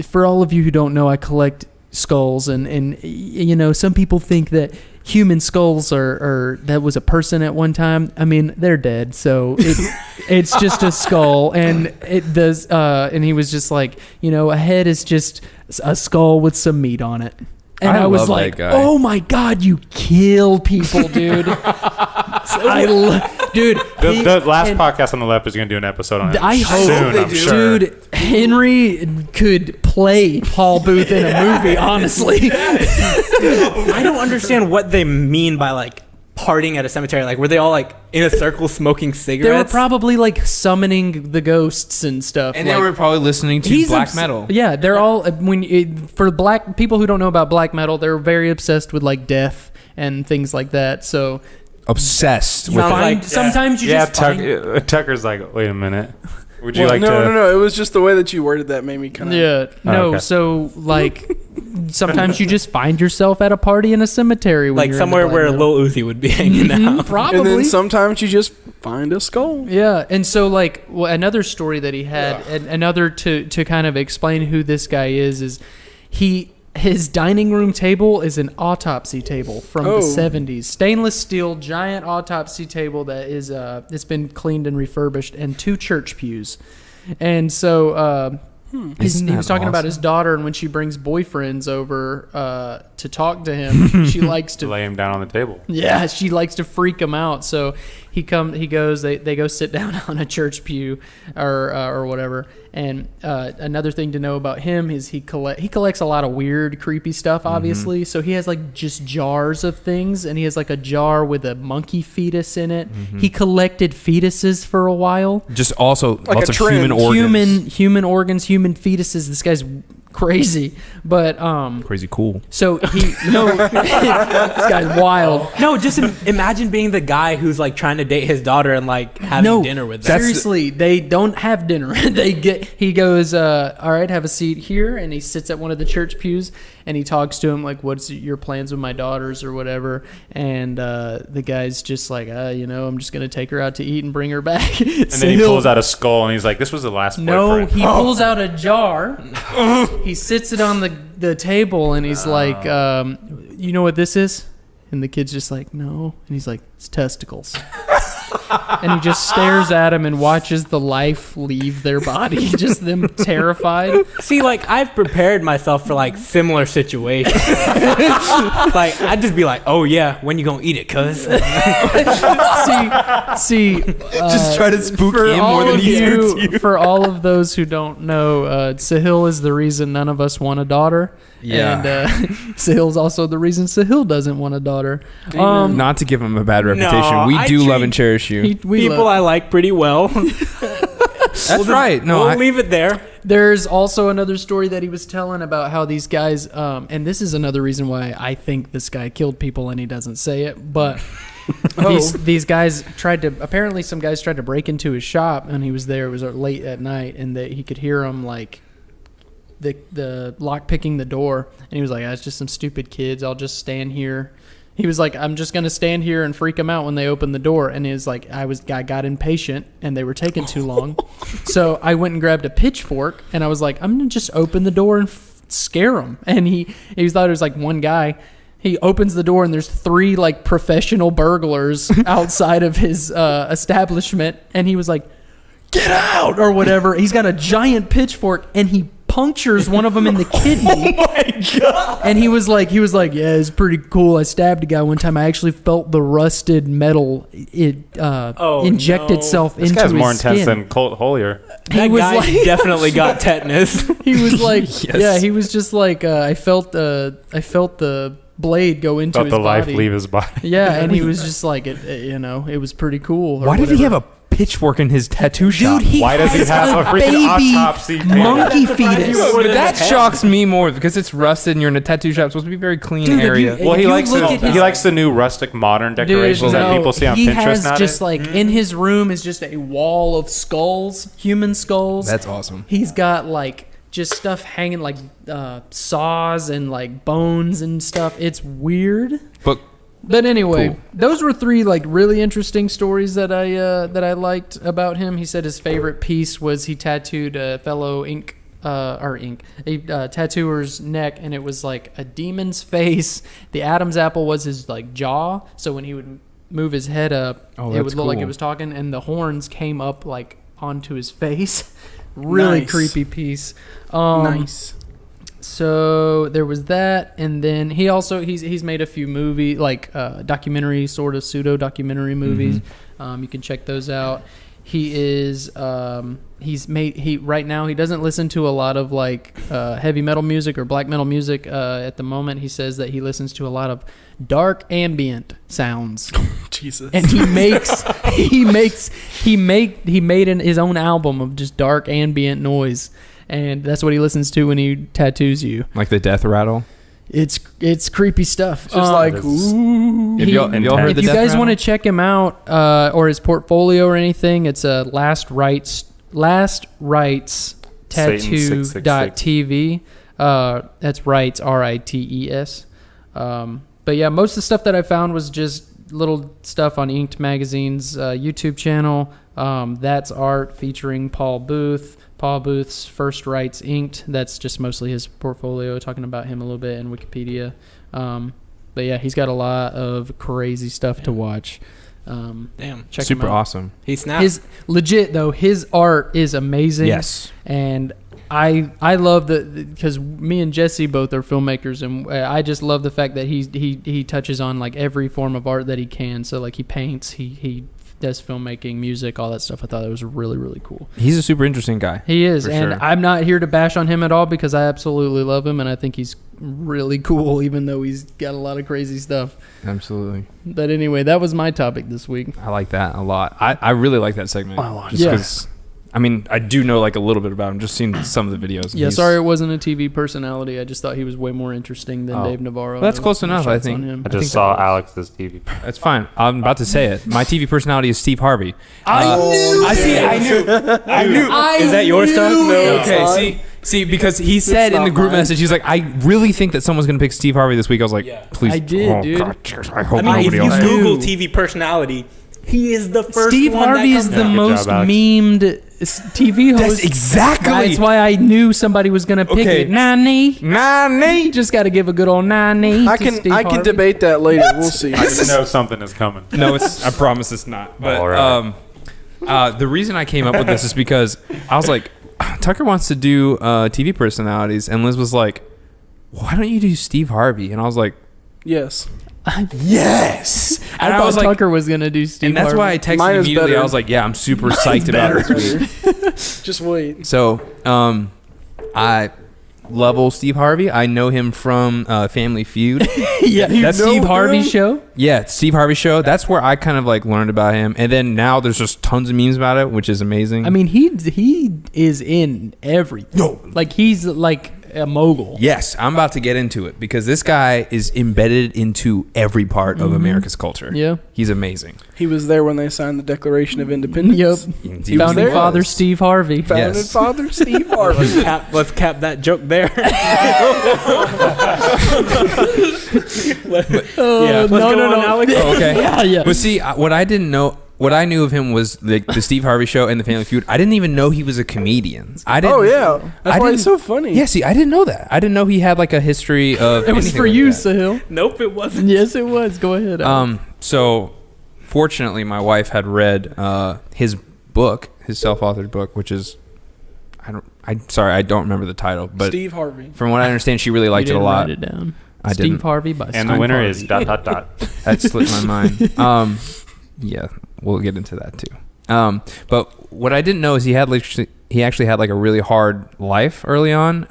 for all of you who don't know, I collect skulls, and some people think that human skulls are that was a person at one time. I mean, they're dead, so it's just a skull, and it does. And he was just like, a head is just a skull with some meat on it. And I was like, oh my God, you kill people, dude. Dude. The last podcast on the left is going to do an episode on it. I hope soon, I'm sure. Dude, Henry could play Paul Booth in a movie, honestly. I don't understand what they mean by like partying at a cemetery. Like, were they all like in a circle smoking cigarettes? They were probably like summoning the ghosts and stuff. And they were probably listening to black metal. Yeah, they're all for black people who don't know about black metal, they're very obsessed with like death and things like that. So obsessed with sometimes you just find Tucker's like, wait a minute. Would you No. It was just the way that you worded that made me kind of. Yeah. No. Okay. So like, sometimes you just find yourself at a party in a cemetery, when like you're somewhere where Lil Uzi would be hanging out. Probably. And then sometimes you just find a skull. Yeah. And so like, another story that he had, and another to kind of explain who this guy is his dining room table is an autopsy table from the 70s. Stainless steel, giant autopsy table that is it's been cleaned and refurbished, and 2 church pews. And so he was talking about his daughter, and when she brings boyfriends over to talk to him, she likes to lay him down on the table. Yeah, she likes to freak him out. So he goes, they go sit down on a church pew or whatever. And another thing to know about him is he collects a lot of weird, creepy stuff, obviously. Mm-hmm. So he has like just jars of things, and he has like a jar with a monkey fetus in it. Mm-hmm. He collected fetuses for a while. Just also like lots of human organs. Human organs, human fetuses. This guy's crazy. But Crazy cool. so he this guy's wild. No, just imagine being the guy who's like trying to date his daughter and like having dinner with them. Seriously, they don't have dinner. He goes, all right, have a seat here, and he sits at one of the church pews, and he talks to him like, what's your plans with my daughters or whatever, and the guy's just like, I'm just gonna take her out to eat and bring her back. And then he pulls out a skull, and he's like, "This was the last boyfriend." He pulls out a jar. He sits it on the table, and he's like, you know what this is? And the kid's just like, no. And he's like, it's testicles. And he just stares at him and watches the life leave their body, just them terrified. See, like, I've prepared myself for like similar situations. Like, I'd just be like, "Oh yeah, when you gonna eat it, cuz?" See, Just try to spook for him all more than of he spooks you. For all of those who don't know, Sahil is the reason none of us want a daughter. Yeah. And Sahil's also the reason Sahil doesn't want a daughter. Not to give him a bad reputation. We I do love treat and cherish you. People I like pretty well. That's right. No, We'll leave it there. There's also another story that he was telling about how these guys, and this is another reason why I think this guy killed people and he doesn't say it, but these guys apparently some guys tried to break into his shop and he was there, it was late at night, and that he could hear them like the lock picking the door, and he was like, it's just some stupid kids, I'll just stand here. He was like, I'm just going to stand here and freak them out when they open the door. And he was like, I got impatient and they were taking too long. So I went and grabbed a pitchfork and I was like, I'm going to just open the door and scare them. And he thought it was like one guy. He opens the door and there's 3 like professional burglars outside of his establishment. And he was like, get out or whatever. He's got a giant pitchfork and he punctures one of them in the kidney. Oh my god! And he was like, yeah, it's pretty cool. I stabbed a guy one time. I actually felt the rusted metal inject itself into his skin. This guy's more intense than Colt Hollier. That guy definitely got tetanus. He was like, yeah, he was just like, I felt the blade go into Felt his the body. life leave his body. Yeah, and he was just like, it was pretty cool. Why did he have a pitchfork in his tattoo shop? Dude, Why does he have a freaking autopsy table? monkey fetus. But that shocks me more because it's rusted and you're in a tattoo shop. It's supposed to be a very clean Dude, area. Well, he you likes look at his- he likes the new rustic modern decorations that people see on he Pinterest has nowadays. just like in his room is just a wall of skulls, human skulls. That's awesome. He's got like just stuff hanging like saws and like bones and stuff. It's weird. But anyway, Cool. those were 3 like really interesting stories that I liked about him. He said his favorite piece was he tattooed a fellow tattooer's neck, and it was like a demon's face. The Adam's apple was his like jaw, so when he would move his head up, it would look like it was talking, and the horns came up like onto his face. Really Nice. creepy piece. Nice. So there was that, and then he also he's made a few movie like documentary sort of pseudo documentary movies. You can check those out. He is right now he doesn't listen to a lot of like heavy metal music or black metal music at the moment. He says that he listens to a lot of dark ambient sounds. Jesus. And he made his own album of just dark ambient noise. And that's what he listens to when he tattoos you. Like the death rattle. It's creepy stuff. Just like, ooh. Have y'all heard if the you death guys rattle? want to check him out or his portfolio or anything, it's a Last Rights Tattoo.tv. That's rights, RITES. But yeah, most of the stuff that I found was just little stuff on Inked Magazine's YouTube channel. That's art featuring Paul Booth. Paul Booth's First Rights Inked. That's just mostly his portfolio, talking about him a little bit in Wikipedia. But yeah, he's got a lot of crazy stuff to watch. Damn. Check Super him out. awesome. He snapped. His legit though, his art is amazing. Yes. And I love because me and Jesse both are filmmakers, and I just love the fact that he touches on like every form of art that he can. So like he paints, he does filmmaking, music, all that stuff. I thought it was really, really cool. He's a super interesting guy. He is, For and sure. I'm not here to bash on him at all because I absolutely love him, and I think he's really cool, even though he's got a lot of crazy stuff. Absolutely. But anyway, that was my topic this week. I like that a lot. I really like that segment. I like Just it. because I mean, I do know like a little bit about him. Just seen some of the videos. and Yeah, he's- sorry it wasn't a TV personality. I just thought he was way more interesting than Oh. Dave Navarro. Well, that's No- close no enough, I shots on think. him. I think just saw that was- Alex's TV. That's fine. I'm about to say it. My TV personality is Steve Harvey. I knew. I see. I knew. I knew. Is that your stuff? No, it's Okay, not. see, because he said in not the group mine. message, he's like, I really think that someone's gonna pick Steve Harvey this week. I was like, Yeah. please. I did, oh, dude. God, I hope I mean, if nobody you else. knew. Google TV personality, he is the first Steve one Harvey that is comes the up. Good most job, Alex. memed TV host. That's exactly. That's why I knew somebody was gonna pick Okay. it. Nani. Nani. Just got to give a good old nani. I to can Steve I can Harvey. debate that later. We'll see. I just know something is coming. No, it's. I promise it's not. But All right. the reason I came up with this is because I was like, Tucker wants to do TV personalities, and Liz was like, why don't you do Steve Harvey? And I was like, Yes. yes. I And thought was like, Tucker was gonna do Steve. and that's Harvey. why I texted Mine is immediately. better. I was like, yeah, I'm super psyched about this week. Just wait. So, I love old Steve Harvey. I know him from Family Feud. yeah, That's Steve know Harvey him? show. Yeah, it's Steve Harvey show. That's where I kind of like learned about him. And then now there's just tons of memes about it, which is amazing. I mean, he is in everything. No. Like he's like a mogul. yes, I'm about to get into it because this guy is embedded into every part of America's culture. Yeah. He's amazing. He was there when they signed the Declaration of Independence. Yep. He was Founding there. father Steve Harvey. Founded Yes. father Steve Harvey. Let's cap that joke there. Oh, Yeah. Let's go on, Alex. Oh, okay. yeah. But see, what I didn't know, what I knew of him was the Steve Harvey show and the Family Feud. I didn't even know he was a comedian. I didn't. Oh yeah, that's I why he's didn't- so funny. Yeah, see, I didn't know that. I didn't know he had like a history of. It was anything for like you, that. Sahil. Nope, it wasn't. Yes, it was. Go ahead. Alex. So, fortunately, my wife had read his book, his self-authored book, which is, I don't remember the title, but Steve Harvey. from what I understand, she really liked You it a didn't lot. Write it down. I Steve didn't. Harvey by And Steve the winner Harvey. is ... That slipped my mind. Yeah, we'll get into that too. But what I didn't know is he actually had like a really hard life early on.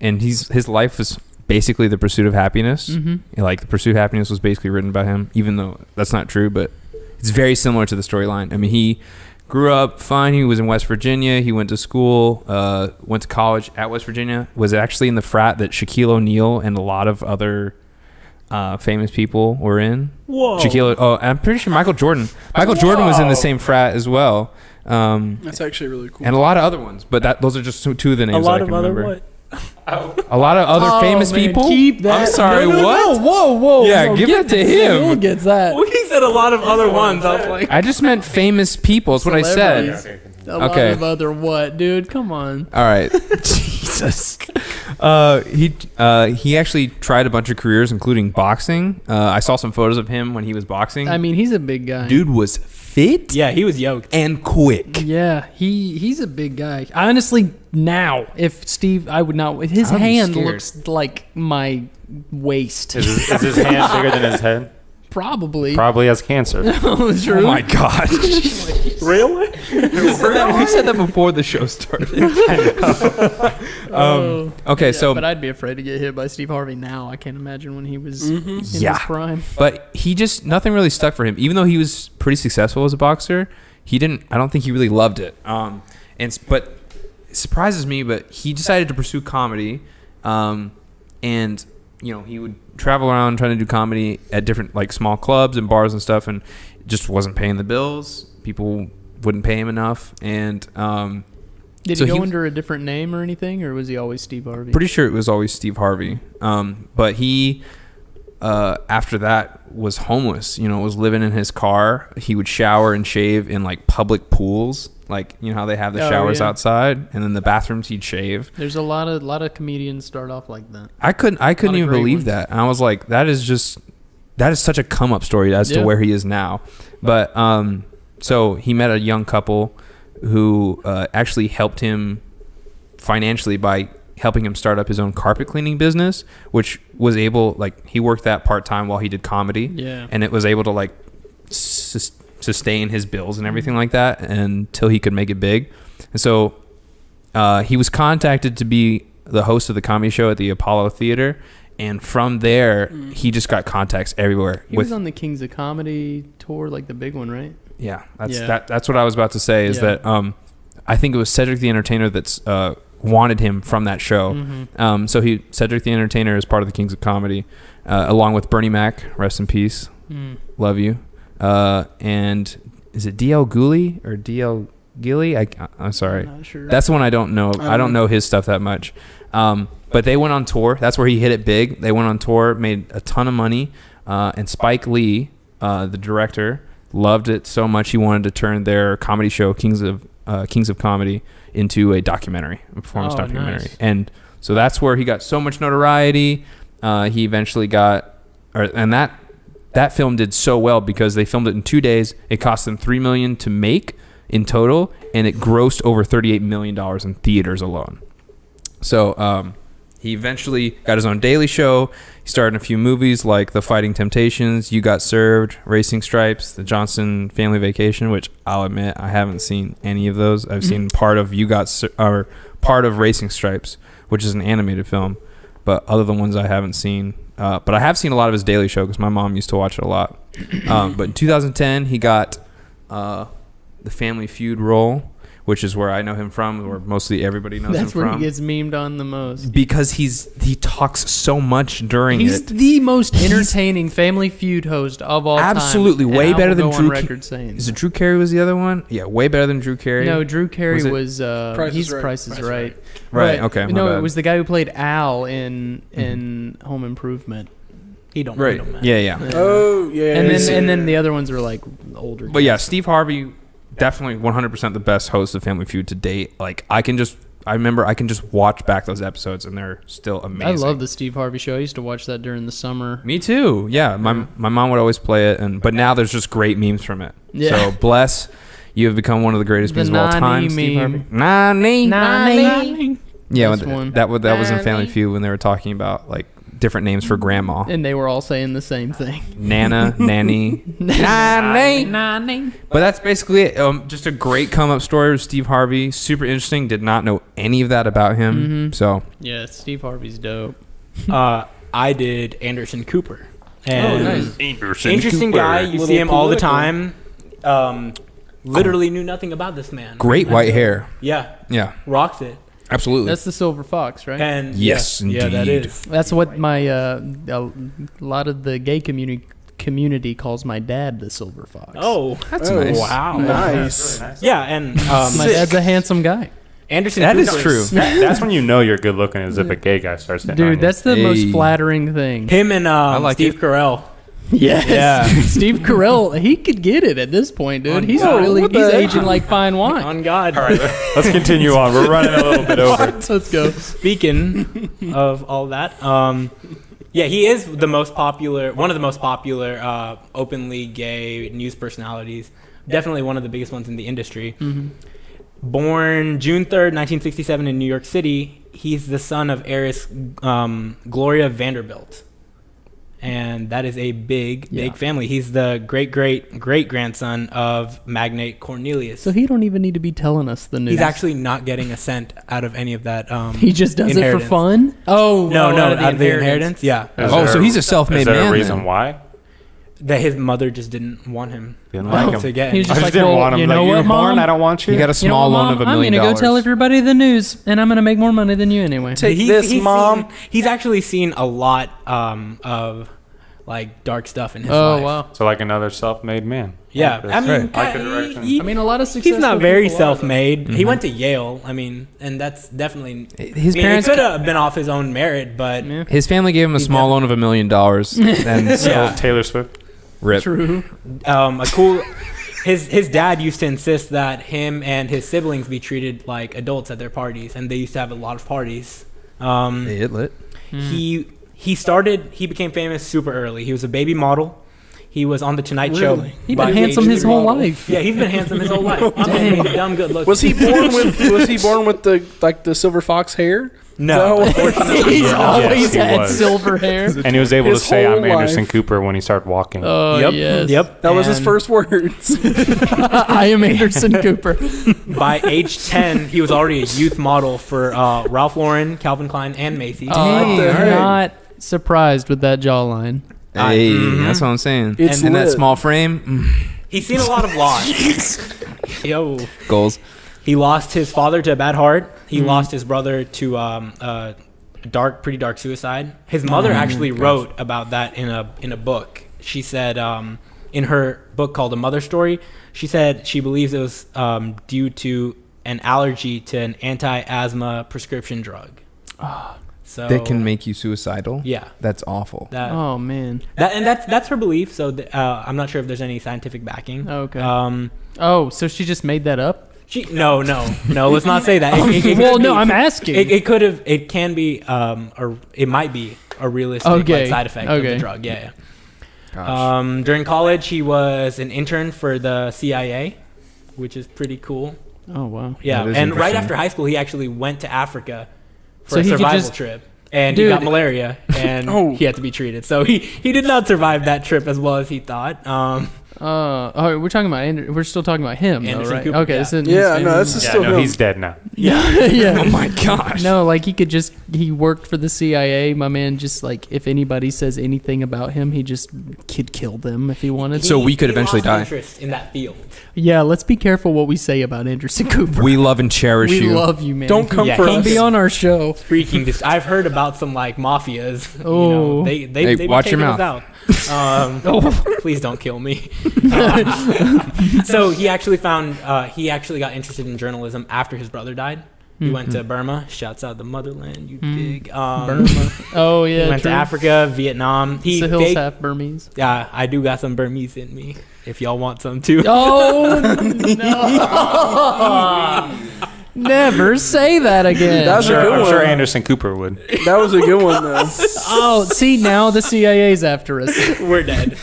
And his life was basically the pursuit of happiness. Mm-hmm. Like the pursuit of happiness was basically written by him, even though that's not true, but it's very similar to the storyline. I mean, he grew up fine. He was in West Virginia. He went to school, went to college at West Virginia, was actually in the frat that Shaquille O'Neal and a lot of other famous people were in. Whoa. I'm pretty sure Michael Jordan. Michael Jordan was in the same frat as well. That's actually really cool. And a lot of other ones, but those are just two of the A names lot that I of can other remember. what? A lot of other famous man, people. Keep that. I'm sorry, No, what? Whoa. Yeah, No, give get it to him. Sahil gets that. Well, he said a lot of other ones. I was like, I just meant famous people. That's what I said. Celebrities. A lot Okay. of other what, dude? Come on. All right. Jesus. He actually tried a bunch of careers, including boxing. I saw some photos of him when he was boxing. I mean, he's a big guy. Dude was fit yeah, he was yoked. and quick. Yeah, he's a big guy. Honestly, now if Steve, I would not. His I'd be hand scared. looks like my waist. Is his hand bigger than his head? Probably. Probably has cancer. Oh, true. Oh my god. Really? Who said that before the show started? Oh. Okay, Yeah, so but I'd be afraid to get hit by Steve Harvey now. I can't imagine when he was in Yeah. his prime. but he just nothing really stuck for him. Even though he was pretty successful as a boxer, he didn't. I don't think he really loved it. But it surprises me. But he decided to pursue comedy, and he would travel around trying to do comedy at different like small clubs and bars and stuff, and it just wasn't paying the bills. People wouldn't pay him enough, and Did So he go he- under a different name or anything, or was he always Steve Harvey? pretty sure it was always Steve Harvey. But he, after that, was homeless. Was living in his car. He would shower and shave in like public pools, like how they have the Oh, showers yeah. outside, and then the bathrooms he'd shave. There's a lot of comedians start off like that. I couldn't of even great believe ones. that. And I was like, that is such a come up story as to Yeah. where he is now. But so he met a young couple who actually helped him financially by helping him start up his own carpet cleaning business, which was he worked that part time while he did comedy. Yeah. And it was able to like sustain his bills and everything like that until he could make it big. And so he was contacted to be the host of the comedy show at the Apollo Theater, and from there he just got contacts everywhere. He was on the Kings of Comedy tour, like the big one, right? Yeah, Yeah. that's what I was about to say is Yeah. that I think it was Cedric the Entertainer that's wanted him from that show. Mm-hmm. So Cedric the Entertainer is part of the Kings of Comedy, along with Bernie Mac, rest in peace, love you, and is it DL Gooley or DL Gilly? I'm sorry, I'm not sure. that's the one I don't know. I don't know his stuff that much. But they went on tour. That's where he hit it big. They went on tour, made a ton of money, and Spike Lee, the director, loved it so much he wanted to turn their comedy show Kings of Comedy into a documentary, a performance documentary. Nice. And so that's where he got so much notoriety. He eventually got, and that film did so well because they filmed it in 2 days. It cost them $3 million to make in total, and it grossed over $38 million in theaters alone. So he eventually got his own daily show. He starred in a few movies like The Fighting Temptations, You Got Served, Racing Stripes, The Johnson Family Vacation, which I'll admit I haven't seen any of those. I've seen part of part of Racing Stripes, which is an animated film, but other than ones I haven't seen. But I have seen a lot of his daily show because my mom used to watch it a lot. But in 2010, he got the Family Feud role, which is where I know him from, where mostly everybody knows him That's where from. he gets memed on the most. Because he talks so much during He's it. the most entertaining Family Feud host of all time. Absolutely, and way I better will than go Drew. on record saying Is it Drew Carey was the other one? Yeah, way better than Drew Carey. No, Drew Carey Was it- was Price is Right. Price is Right. Right. But, Okay. my No, bad. it was the guy who played Al in Home Improvement. He don't. right. He don't matter. Yeah, yeah. Oh yeah. And then the other ones are like older. But yeah, Steve Harvey, definitely 100% the best host of Family Feud to date. Like I can just watch back those episodes and they're still amazing. I love the Steve Harvey Show. I used to watch that during the summer. Me too. Yeah, my mom would always play it, but now there's just great memes from it. Yeah. So bless, you have become one of the greatest The memes of all time. Nani Steve meme. Harvey. Nani. Nani. Yeah, That's when one. that was in Family Feud when they were talking about like different names for grandma. And they were all saying the same thing. Nana, Nanny, Nani. But that's basically it. Just a great come-up story with Steve Harvey. Super interesting. Did not know any of that about him. So Yeah, Steve Harvey's dope. I did Anderson Cooper. And nice. Interesting guy. You Little see him all the political. time. Literally knew nothing about this man. great white hair. Yeah, Yeah, rocks it. absolutely. That's the Silver Fox, right? And Yes, yeah, that indeed. is. That's what my a lot of the gay community calls my dad the Silver Fox. Oh, That's Oh, nice. wow. Nice. Yeah, and my dad's a handsome guy. Anderson. That is Cooper- true. That's when you know you're good looking, as if a gay guy starts hitting on Dude, you. that's the Hey. most flattering thing. Him and like Steve it. Carell. Yes. Yeah. Steve Carell, he could get it at this point, dude. He's God. really What the he's heck? aging like fine wine. On God. All right, let's continue on. We're running a little bit over. Let's go. Speaking of all that, yeah, he is one of the most popular openly gay news personalities. Definitely one of the biggest ones in the industry. Born June 3rd, 1967 in New York City, he's the son of heiress Gloria Vanderbilt. And that is a big family. He's the great-great-great-grandson of magnate Cornelius. So he don't even need to be telling us the news. He's actually not getting a cent out of any of that. He just does it for inheritance. fun. Oh No, out out of the inheritance. Yeah. Is Oh, there so he's a self-made Is there man a reason then. why? That his mother just didn't want him Didn't like him. to get He him. was I just just like, didn't well, want him. you Like, know you were what, born, Mom? I don't want you. He got a You know small what, loan Mom? of $1 I'm million. gonna go tell everybody the news, and I'm gonna make more money than you anyway. Take this, Mom. He's actually seen a lot of like dark stuff in his Oh life. wow. So like another self-made man. Yeah, Like I this. mean, Like the direction. I mean, a lot of successful he's not very people are, though. self-made. He went to Yale. I mean, and that's definitely. His I mean, parents, it could have been off his own merit, but Yeah. his family gave him a small loan of $1 million, and so Yeah. Taylor Swift. rip. True. a cool. His dad used to insist that him and his siblings be treated like adults at their parties, and they used to have a lot of parties. They hit lit. He became famous super early. He was a baby model. He was on the Tonight Show. Really? He's by been handsome age his 3. whole life. Yeah, he's been handsome his whole life. I'm dumb good looking. Was he born with the silver fox hair? No, unfortunately. He's Yeah. always Yes, he had was. silver hair. And he was able His to say, "I'm whole Anderson life. Cooper" when he started walking. Oh Yep. yes. Yep. That was his And first words. I am Anderson Cooper. By age 10, he was already a youth model for Ralph Lauren, Calvin Klein, and Macy's. I'm the heck? not surprised with that jawline. Hey, that's what I'm saying. It's and that lit. small frame, He's seen a lot of loss. Yo. goals. He lost his father to a bad heart. He lost his brother to pretty dark suicide. His mother actually wrote about that in a book. She said in her book called A Mother Story, she said she believes it was due to an allergy to an anti-asthma prescription drug. So That can make you suicidal? Yeah. That's awful. Oh man. That's her belief. So I'm not sure if there's any scientific backing. Okay. So she just made that up? No. Let's not say that. Well, no, I'm asking. It can be, or it might be a realistic like, side effect of the drug. Yeah. Gosh. During college, he was an intern for the CIA, which is pretty cool. Oh wow. Yeah, That is and right interesting. after high school, he actually went to Africa for So a he could survival just- trip, and Dude. he got malaria, and Oh. he had to be treated. So he did not survive that trip as well as he thought. We're talking about we're still talking about him, though, Anderson right? Cooper, Okay. yeah. So Yeah, no, this is Yeah, still no, him. he's dead now. yeah. Oh my gosh. No, like he worked for the CIA. My man just like, if anybody says anything about him, he just could kill them if he wanted to. So we could eventually lost die. interest in that field. Yeah, let's be careful what we say about Anderson Cooper. We love and cherish We you. love you, man. Don't come Yeah, for Come us. be on our show. Freaking! I've heard about some like mafias. Oh. They Hey, be watch your taking us mouth. out. Please don't kill me. So he actually he actually got interested in journalism after his brother died. He went to Burma. Shouts out the motherland, you dig. Burma. Oh yeah. He went true. to Africa, Vietnam. He The hills faked- half Burmese. Yeah, I do got some Burmese in me. If y'all want some too. Oh no! Never say that again. That was a good I'm one. sure Anderson Cooper would. That was a good one, though. Oh, see, now the CIA's after us. We're dead.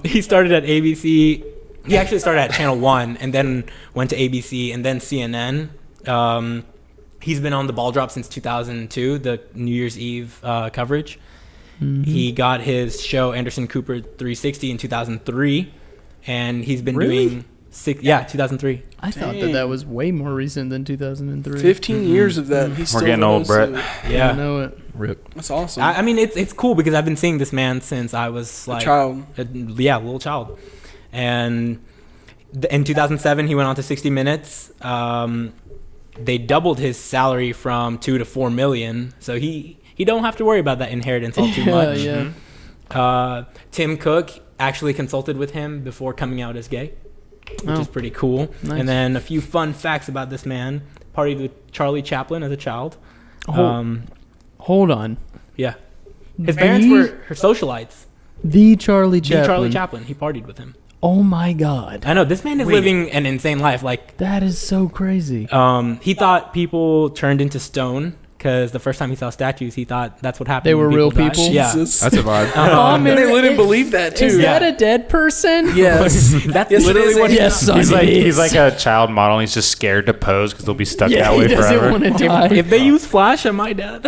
He started at ABC. He actually started at Channel 1 and then went to ABC and then CNN. He's been on the ball drop since 2002, the New Year's Eve coverage. He got his show Anderson Cooper 360 in 2003, and he's been Really? doing 2003. I thought Dang. that was way more recent than 2003. 15 years of that. He's We're still getting old, knows, Brett. so I know it. Rip. That's awesome. I mean, it's cool because I've been seeing this man since I was like child. a little child. And in 2007, he went on to 60 Minutes. They doubled his salary from 2 to 4 million, so he don't have to worry about that inheritance all too much. Yeah. Tim Cook actually consulted with him before coming out as gay, which Oh. is pretty cool. Nice. And then a few fun facts about this man: partied with Charlie Chaplin as a child. Hold on. Yeah, his parents were her socialites. The Charlie Chaplin. The Charlie Chaplin. He partied with him. Oh my God. I know this man is living an insane life. Like, That is so crazy. he thought people turned into stone because the first time he saw statues, he thought that's what happened. They when were real died. people? Yeah. Jesus. That's a vibe. Oh, man, they let him is- believe that, too. Is Yeah. that a dead person? Yes. That's Yes, it literally is. what he Yes, son. He's like it is. he's like a child model. And he's just scared to pose because they'll be stuck Yeah, that way he doesn't forever. want to die. If they use Flash, am I dead?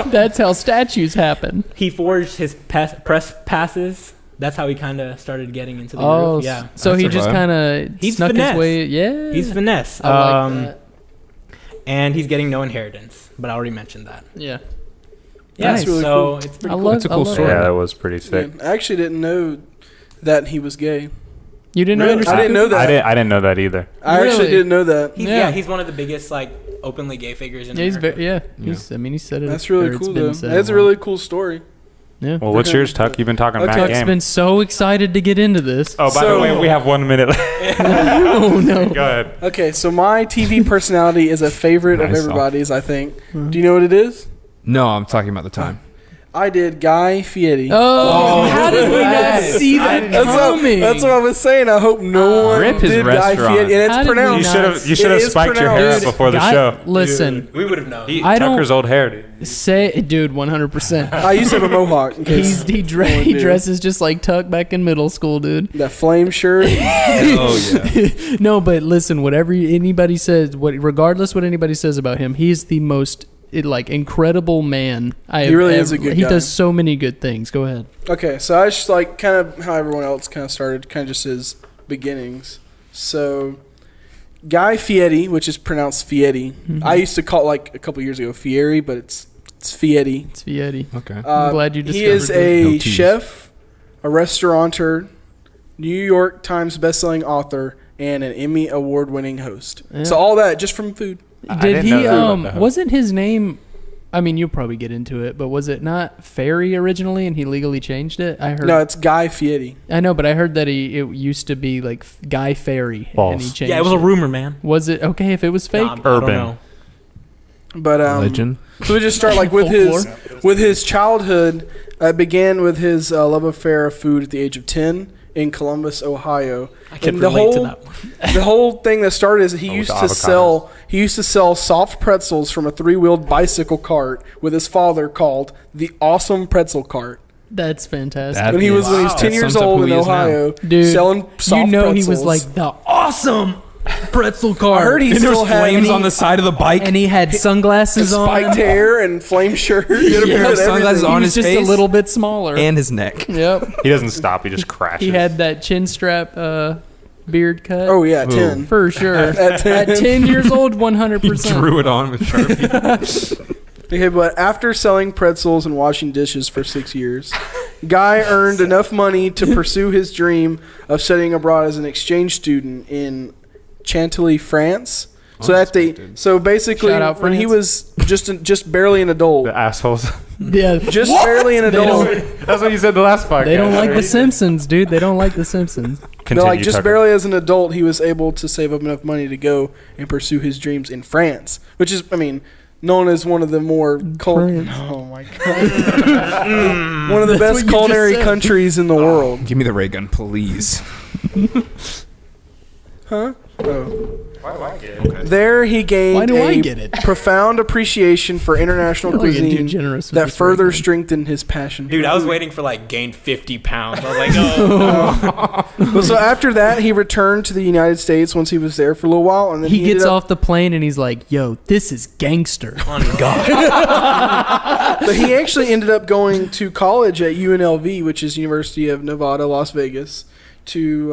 That's how statues happen. He forged his press passes. That's how he kind of started getting into the Oh, groove. Yeah. so That's he a just vibe. kind of He's snuck finesse. his way. Yeah. He's finesse. I like that. And he's getting no inheritance, but I already mentioned that. Yeah. Yeah, That's really so cool. it's pretty I cool. love, That's a I cool love story. Yeah, it. that was pretty sick. I actually didn't know that he was gay. You didn't know Really? Anderson I didn't know that. I didn't know that either. I actually Really? didn't know that. He's, Yeah. he's one of the biggest like openly gay figures in Yeah, he's America. very, yeah. He's, I mean, he said it. That's or really it's cool, been though. said That's a lot. really cool story. Yeah. Well, what's yours, Tuck? You've been talking Okay. back Tuck's game. been so excited to get into this. Oh, by So- the way, we have 1 minute left. Oh no. Go ahead. Okay, so my TV personality is a favorite of Nice. everybody's, I think. Do you know what it is? No, I'm talking about the time. I did Guy Fieri. Oh, how did we not yes. see that That's coming? what I was saying. I hope no one Rip his did Guy restaurant. Fieri. And How it's did we You pronounced. not- should have It is spiked your hair up pronounced. before the Guy- show. Listen, We would have known. I don't- Tucker's old hair, dude. say, dude, 100%. I used to have a mohawk. In case He dude. dresses just like Tuck back in middle school, dude. that flame shirt. Oh yeah. No, but listen, whatever anybody says, regardless what anybody says about him, he's the most incredible man I have He really ever, is a good He guy. does so many good things. Go ahead. Okay, so I just like kind of how everyone else kind of started, kind of just his beginnings. So, Guy Fieri, which is pronounced Fieri. I used to call it like a couple years ago Fieri, but it's Fieri. It's Vietti. Okay. I'm glad you He discovered is it. a No tease. chef, a restaurateur, New York Times bestselling author, and an Emmy award-winning host. Yeah. So all that just from food. I Did didn't know he? that about the host. Wasn't his name? I mean, you'll probably get into it, but was it not Ferry originally, and he legally changed it? I heard. No, it's Guy Fieri. I know, but I heard that it used to be like Guy Ferry, and he False. changed. Yeah, it was a rumor, man. Was it okay if it was fake? Nah, I Urban. don't know. But Legend. so we just start like with his childhood. It began with his love affair of food at the age of 10 in Columbus, Ohio. I can And the relate to whole- that one. The whole thing that started is he Oh, with used the to avocados. sell soft pretzels from a 3-wheeled bicycle cart with his father called the Awesome Pretzel Cart. That's fantastic. That When he was is- when he was Wow. 10 that years sums up old who in he is now. Ohio, Dude, selling soft you know pretzels. he was like the awesome pretzel car. I heard he And there still was had flames on the side of the bike. and he had sunglasses on. spiked hair and flame shirt. He had a Yeah, pair of sunglasses everything. on He his was just face a little bit smaller. and his neck. Yep. He doesn't stop. He just crashes. He had that chin strap beard cut. Oh yeah, Ooh. 10. For sure. At 10. At 10 years old, He 100%. drew it on with Sharpie. Okay, but after selling pretzels and washing dishes for 6 years, Guy earned enough money to pursue his dream of studying abroad as an exchange student in Chantilly, France. So basically, Shout out when he was just barely an adult, the assholes. Yeah. just barely an They adult, don't, That's what you said the last podcast. they don't like right? The Simpsons, dude. They don't like The Simpsons. Continue, like just Tucker. barely as an adult, he was able to save up enough money to go and pursue his dreams in France, which is, I mean, known as one of the more France. oh my god, one of the That's what best you just culinary said. countries in the world. Give me the ray gun, please. Huh? Oh. Why get it? There he gained Why do I a get it? profound appreciation for international I feel like I do cuisine generous with that this further right now. strengthened his passion. Dude, for I was food. waiting for like gained 50 pounds. I was like, oh. Well, so after that, he returned to the United States once he was there for a little while, and then He ended gets up- off the plane and he's like, yo, this is gangster. On God. But he actually ended up going to college at UNLV, which is University of Nevada, Las Vegas, to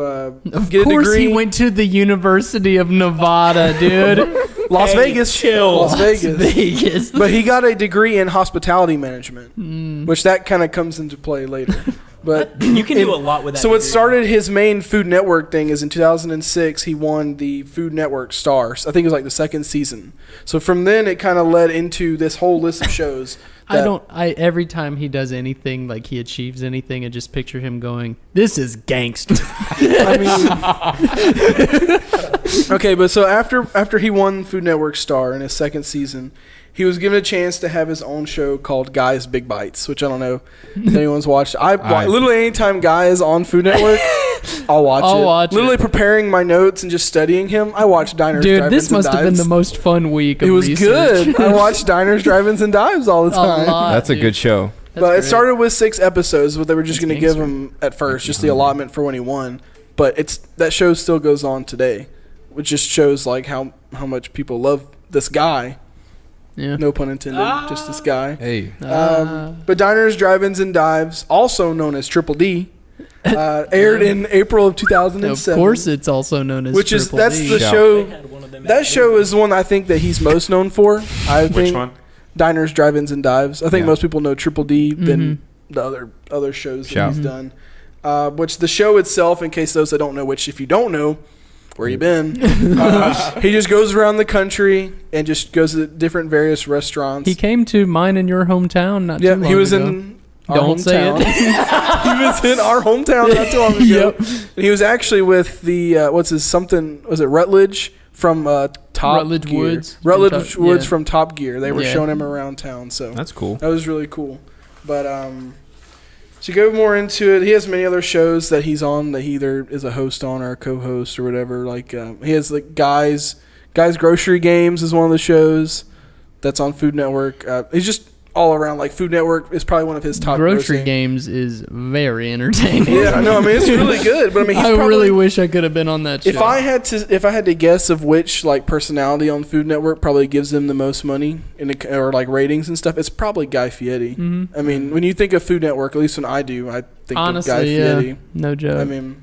Of get a course degree. he went to the University of Nevada, dude. Las Hey, Vegas, chill. Las Vegas. Vegas. But he got a degree in hospitality management, Mm. which that kind of comes into play later. But You can do a lot with that. so what degree. started his main Food Network thing is in 2006 he won the Food Network Stars. I think it was like the second season. So from then it kind of led into this whole list of shows. Every time he does anything, like he achieves anything, I just picture him going, this is gangster. I mean, okay, but so after he won Food Network Star in his second season, he was given a chance to have his own show called Guy's Big Bites, which I don't know if anyone's watched. Literally anytime Guy is on Food Network, I'll watch I'll it. watch Literally it. preparing my notes and just studying him. I watch Diners, Dude, Drive-Ins, this must and have been Dives. the most fun week of It was research. good. I watched Diners, Drive-Ins, and Dives all the A time. lot, That's a dude. good show. That's But it great. started with 6 episodes, but they were just That's going to give gangster. him at first just the allotment for when he won. But that show still goes on today, which just shows like how much people love this guy. Yeah. No pun intended, just this guy. Hey. But Diners, Drive-Ins, and Dives, also known as Triple D, aired in April of 2007. Of course, it's also known as which is Triple that's D. the Yeah. show. They had one of them That at show is the one I think that he's most known for. I Which think one? Diners, Drive-Ins, and Dives. I think Yeah. most people know Triple D than Mhm. the other shows that Shout. he's done. Which the show itself, in case those that don't know, which if you don't know, where you been? He just goes around the country and just goes to different various restaurants. He came to mine in your hometown not too Yeah, long he was ago. in. Our Don't say hometown. it. He was in our hometown not too long ago. Yep. And he was actually with the was it Rutledge from Top Rutledge Gear. Woods from Rutledge Top- Woods yeah. from Top Gear. They were Yeah. showing him around town, so That's cool. that was really cool. But to go more into it, he has many other shows that he's on that he either is a host on or a co-host or whatever. Like he has like Guys Grocery Games is one of the shows that's on Food Network. He's just all around like Food Network is probably one of his top Grocery grossing. Games is very entertaining. Yeah, no, I mean it's really good. But I mean, he's I probably, really wish I could have been on that show. if I had to guess of which like personality on Food Network probably gives them the most money or like ratings and stuff, it's probably Guy Fieri. Mhm. I mean, when you think of Food Network, at least when I do, I think of Guy Honestly, Fieri. yeah, no joke. I mean,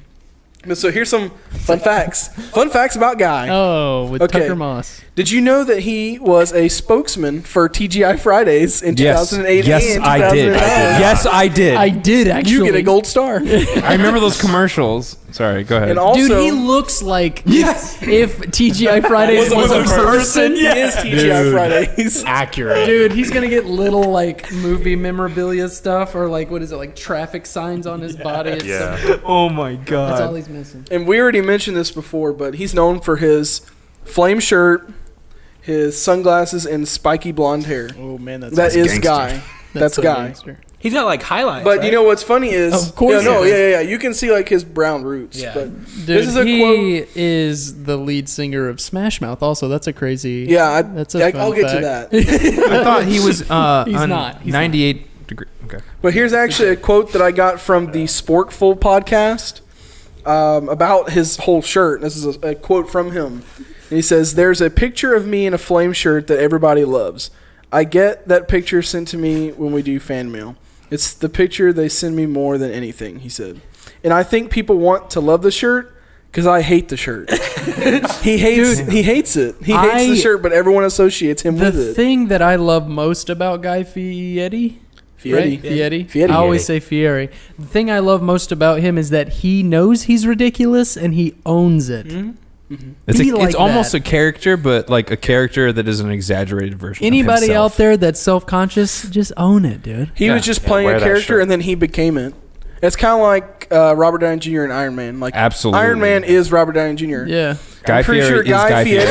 but so here's some fun facts. Fun facts about Guy. oh, with Okay. Tucker Moss. Did you know that he was a spokesman for TGI Fridays in 2008 Yes, and I did. 2009? Yes, I did. I did actually. You get a gold star. I remember those commercials. Sorry, go ahead. And also, Dude, he looks like if TGI Fridays was a person. he is TGI Fridays. Accurate. Dude, he's gonna get little like movie memorabilia stuff or like what is it, like traffic signs on his body. It's Yeah. oh my that's all god. he's missing. And we already mentioned this before, but he's known for his flame shirt, his sunglasses, and spiky blonde hair. Oh man, that's That is gangster. Guy. That's so Guy. gangster. He's got like highlights. But right? you know what's funny is, Of course yeah, no, he yeah. You can see like his brown roots. Yeah. But Dude, this is a he quote. is the lead singer of Smash Mouth. Also, that's a crazy. Yeah, that's a fun I'll get to fact. that. I thought he was He's on not. He's 98 degree. Okay. But here's actually a quote that I got from the Sporkful podcast about his whole shirt. This is a quote from him. And he says, "There's a picture of me in a flame shirt that everybody loves. I get that picture sent to me when we do fan mail. It's the picture they send me more than anything," he said. "And I think people want to love the shirt because I hate the shirt." He hates it. He hates the shirt, but everyone associates him with The it. thing that I love most about Guy Fieri, right? Fieri. I always say Fieri. The thing I love most about him is that he knows he's ridiculous and he owns it. It's, Be it's like almost that. a character, but like a character that is an exaggerated version. Anybody of himself. out there that's self-conscious, just own it, dude. He was just playing wear a that character shirt. and then he became it. It's kind of like Robert Downey Jr. and Iron Man. Like Absolutely. Iron Man is Robert Downey Jr. Yeah. Guy I'm pretty Fieri sure is Guy Guy Fieri.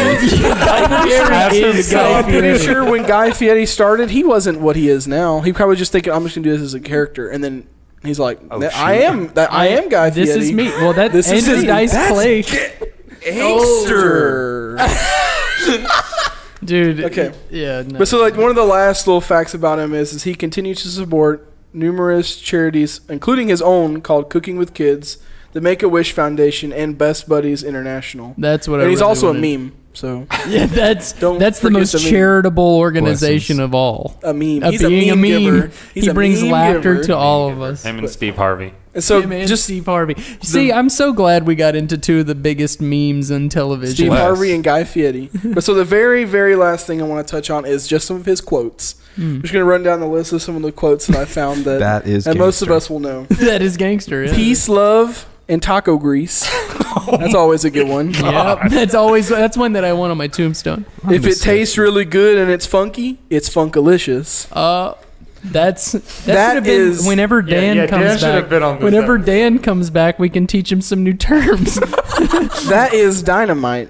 Is Guy I'm pretty Fieri. sure when Guy Fieri started, he wasn't what he is now. He probably just thinking, "I'm just gonna do this as a character," and then he's like, "I am Guy This Fieri." is me. Well, that This is and his me. dice That's play, Gangster. dude. Okay. Yeah. No. But so, like, one of the last little facts about him is he continues to support numerous charities, including his own called Cooking with Kids, the Make-A-Wish Foundation, and Best Buddies International. That's what. And I he's really also wanted. a meme. So Yeah, that's Don't the forget most the meme. charitable organization of all. a meme. Of He's a being meme giver. He's he a brings meme laughter giver. to all of us. Him and Steve Harvey. And so Him and just Steve Harvey. See, I'm so glad we got into two of the biggest memes on television. Steve Less. Harvey and Guy Fieri. But so the very, very last thing I want to touch on is just some of his quotes. I'm just going to run down the list of some of the quotes that I found that, That is that most of gangster. us will know. That is gangster. Yeah. Peace, love, and taco grease. That's always a good one. Yep, that's one that I want on my tombstone. If it tastes really good and it's funky, it's funkalicious. That That should have been is- whenever Dan comes Dan should have back. been on this Whenever episode. Dan comes back, we can teach him some new terms. That is dynamite.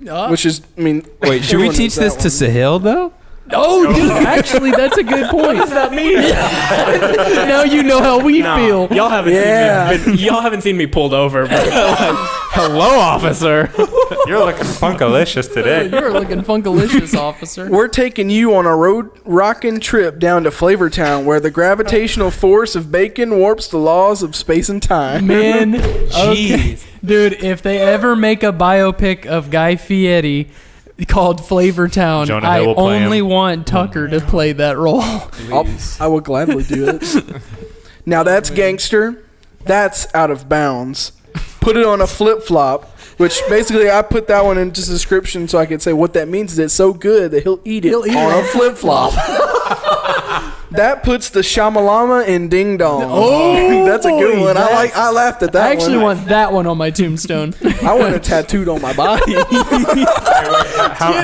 Oh, Which is, I mean, Wait, should we everyone teach knows this that to Sahil though? oh, dude, actually, that's a good point. What does that mean? Now you know how we feel. Y'all haven't seen me. Y'all haven't seen me pulled over. But hello, officer. You're looking funkalicious today. You're looking funkalicious, officer. We're taking you on a road rocking trip down to Flavortown where the gravitational force of bacon warps the laws of space and time. Man, okay. Dude, if they ever make a biopic of Guy Fieri called Flavortown, Jonah I Hill will play only him. want Tucker to play that role. I will gladly do it. Now that's gangster. That's out of bounds. Put it on a flip flop, which basically I put that one into the description so I could say what that means is it's so good that he'll eat it on a flip flop. That puts the shamalama in ding dong. Oh, that's a good one. I laughed at that I actually one. want that one on my tombstone. I want it tattooed on my body. Get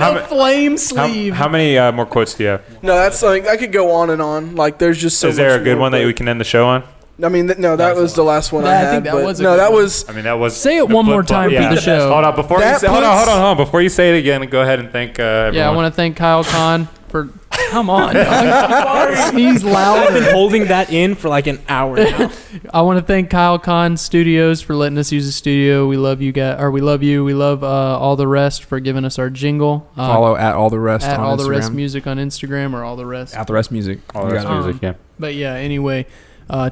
a flame sleeve. How many more quotes do you have? No, that's like I could go on and on. Like there's just so. Is there much a good more, one that but- we can end the show on? I mean, no, that was the last one Yeah, I I had. think that but was a no, good that one. was. I mean, that was. Say it the one more flip-flop. time for the show. Hold on, before you That say, hold puts- on. Before you say it again, go ahead and thank everyone. Yeah, I want to thank Kyle Kahn for. Come on, dog. Sneeze I've louder. been holding that in for like an hour now. I want to thank Kyle Kahn Studios for letting us use the studio. We love you guys, or we love you. We love all the rest for giving us our jingle. Follow at all the rest at on all the rest Instagram. music on Instagram or all the rest. At the rest music. all You the rest got it. music. Yeah. But yeah, anyway,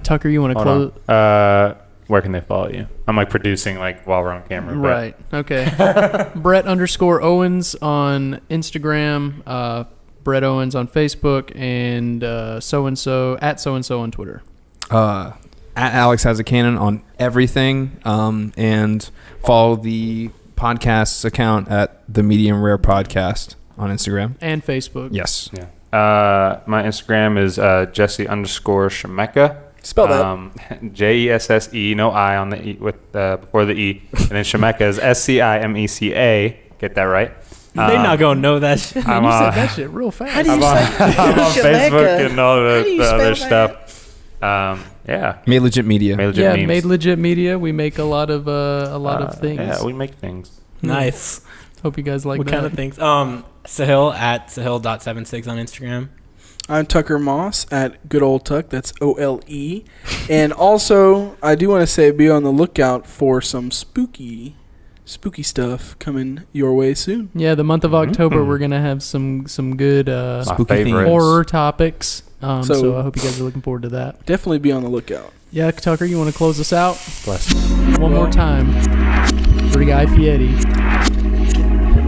Tucker, you want to Hold close? on. Where can they follow you? I'm like producing like while we're on camera. but- Right. Okay. Brett_Owens on Instagram. Brett Owens on Facebook, and so-and-so on Twitter. At Alex Has a Cannon on everything. And follow the podcast's account at the Medium Rare Podcast on Instagram. And Facebook. Yes. Yeah. My Instagram is Jesse_Shemeka. Spell that. JESSE, no I on the E with before the E, and then Shemeka is SCIMECA. Get that right. They not gonna know that shit. Man, you said that shit real fast. I'm on Facebook and all the other stuff. Yeah. Made Legit Media. Made Legit Yeah, memes. Made Legit Media. We make a lot of things. Yeah, we make things. Nice. Hope you guys like What that. kind of things? Sahil at Sahil.76 on Instagram. I'm Tucker Moss at Good Old Tuck. That's OLE. And also, I do want to say be on the lookout for some spooky stuff coming your way soon. Yeah, the month of October, we're gonna have some good My Spooky favorite. horror topics. So So- I hope you guys are looking forward to that. Definitely be on the lookout. Yeah, Tucker, you want to close us out Bless. one more time for Guy Fieri?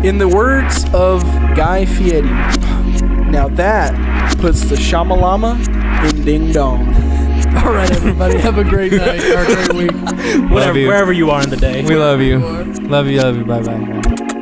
In the words of Guy Fieri, now that puts the shamalama in ding dong. All right, everybody, have a great night or a great week. Wherever you are in the day. We love you. Love you. Bye bye.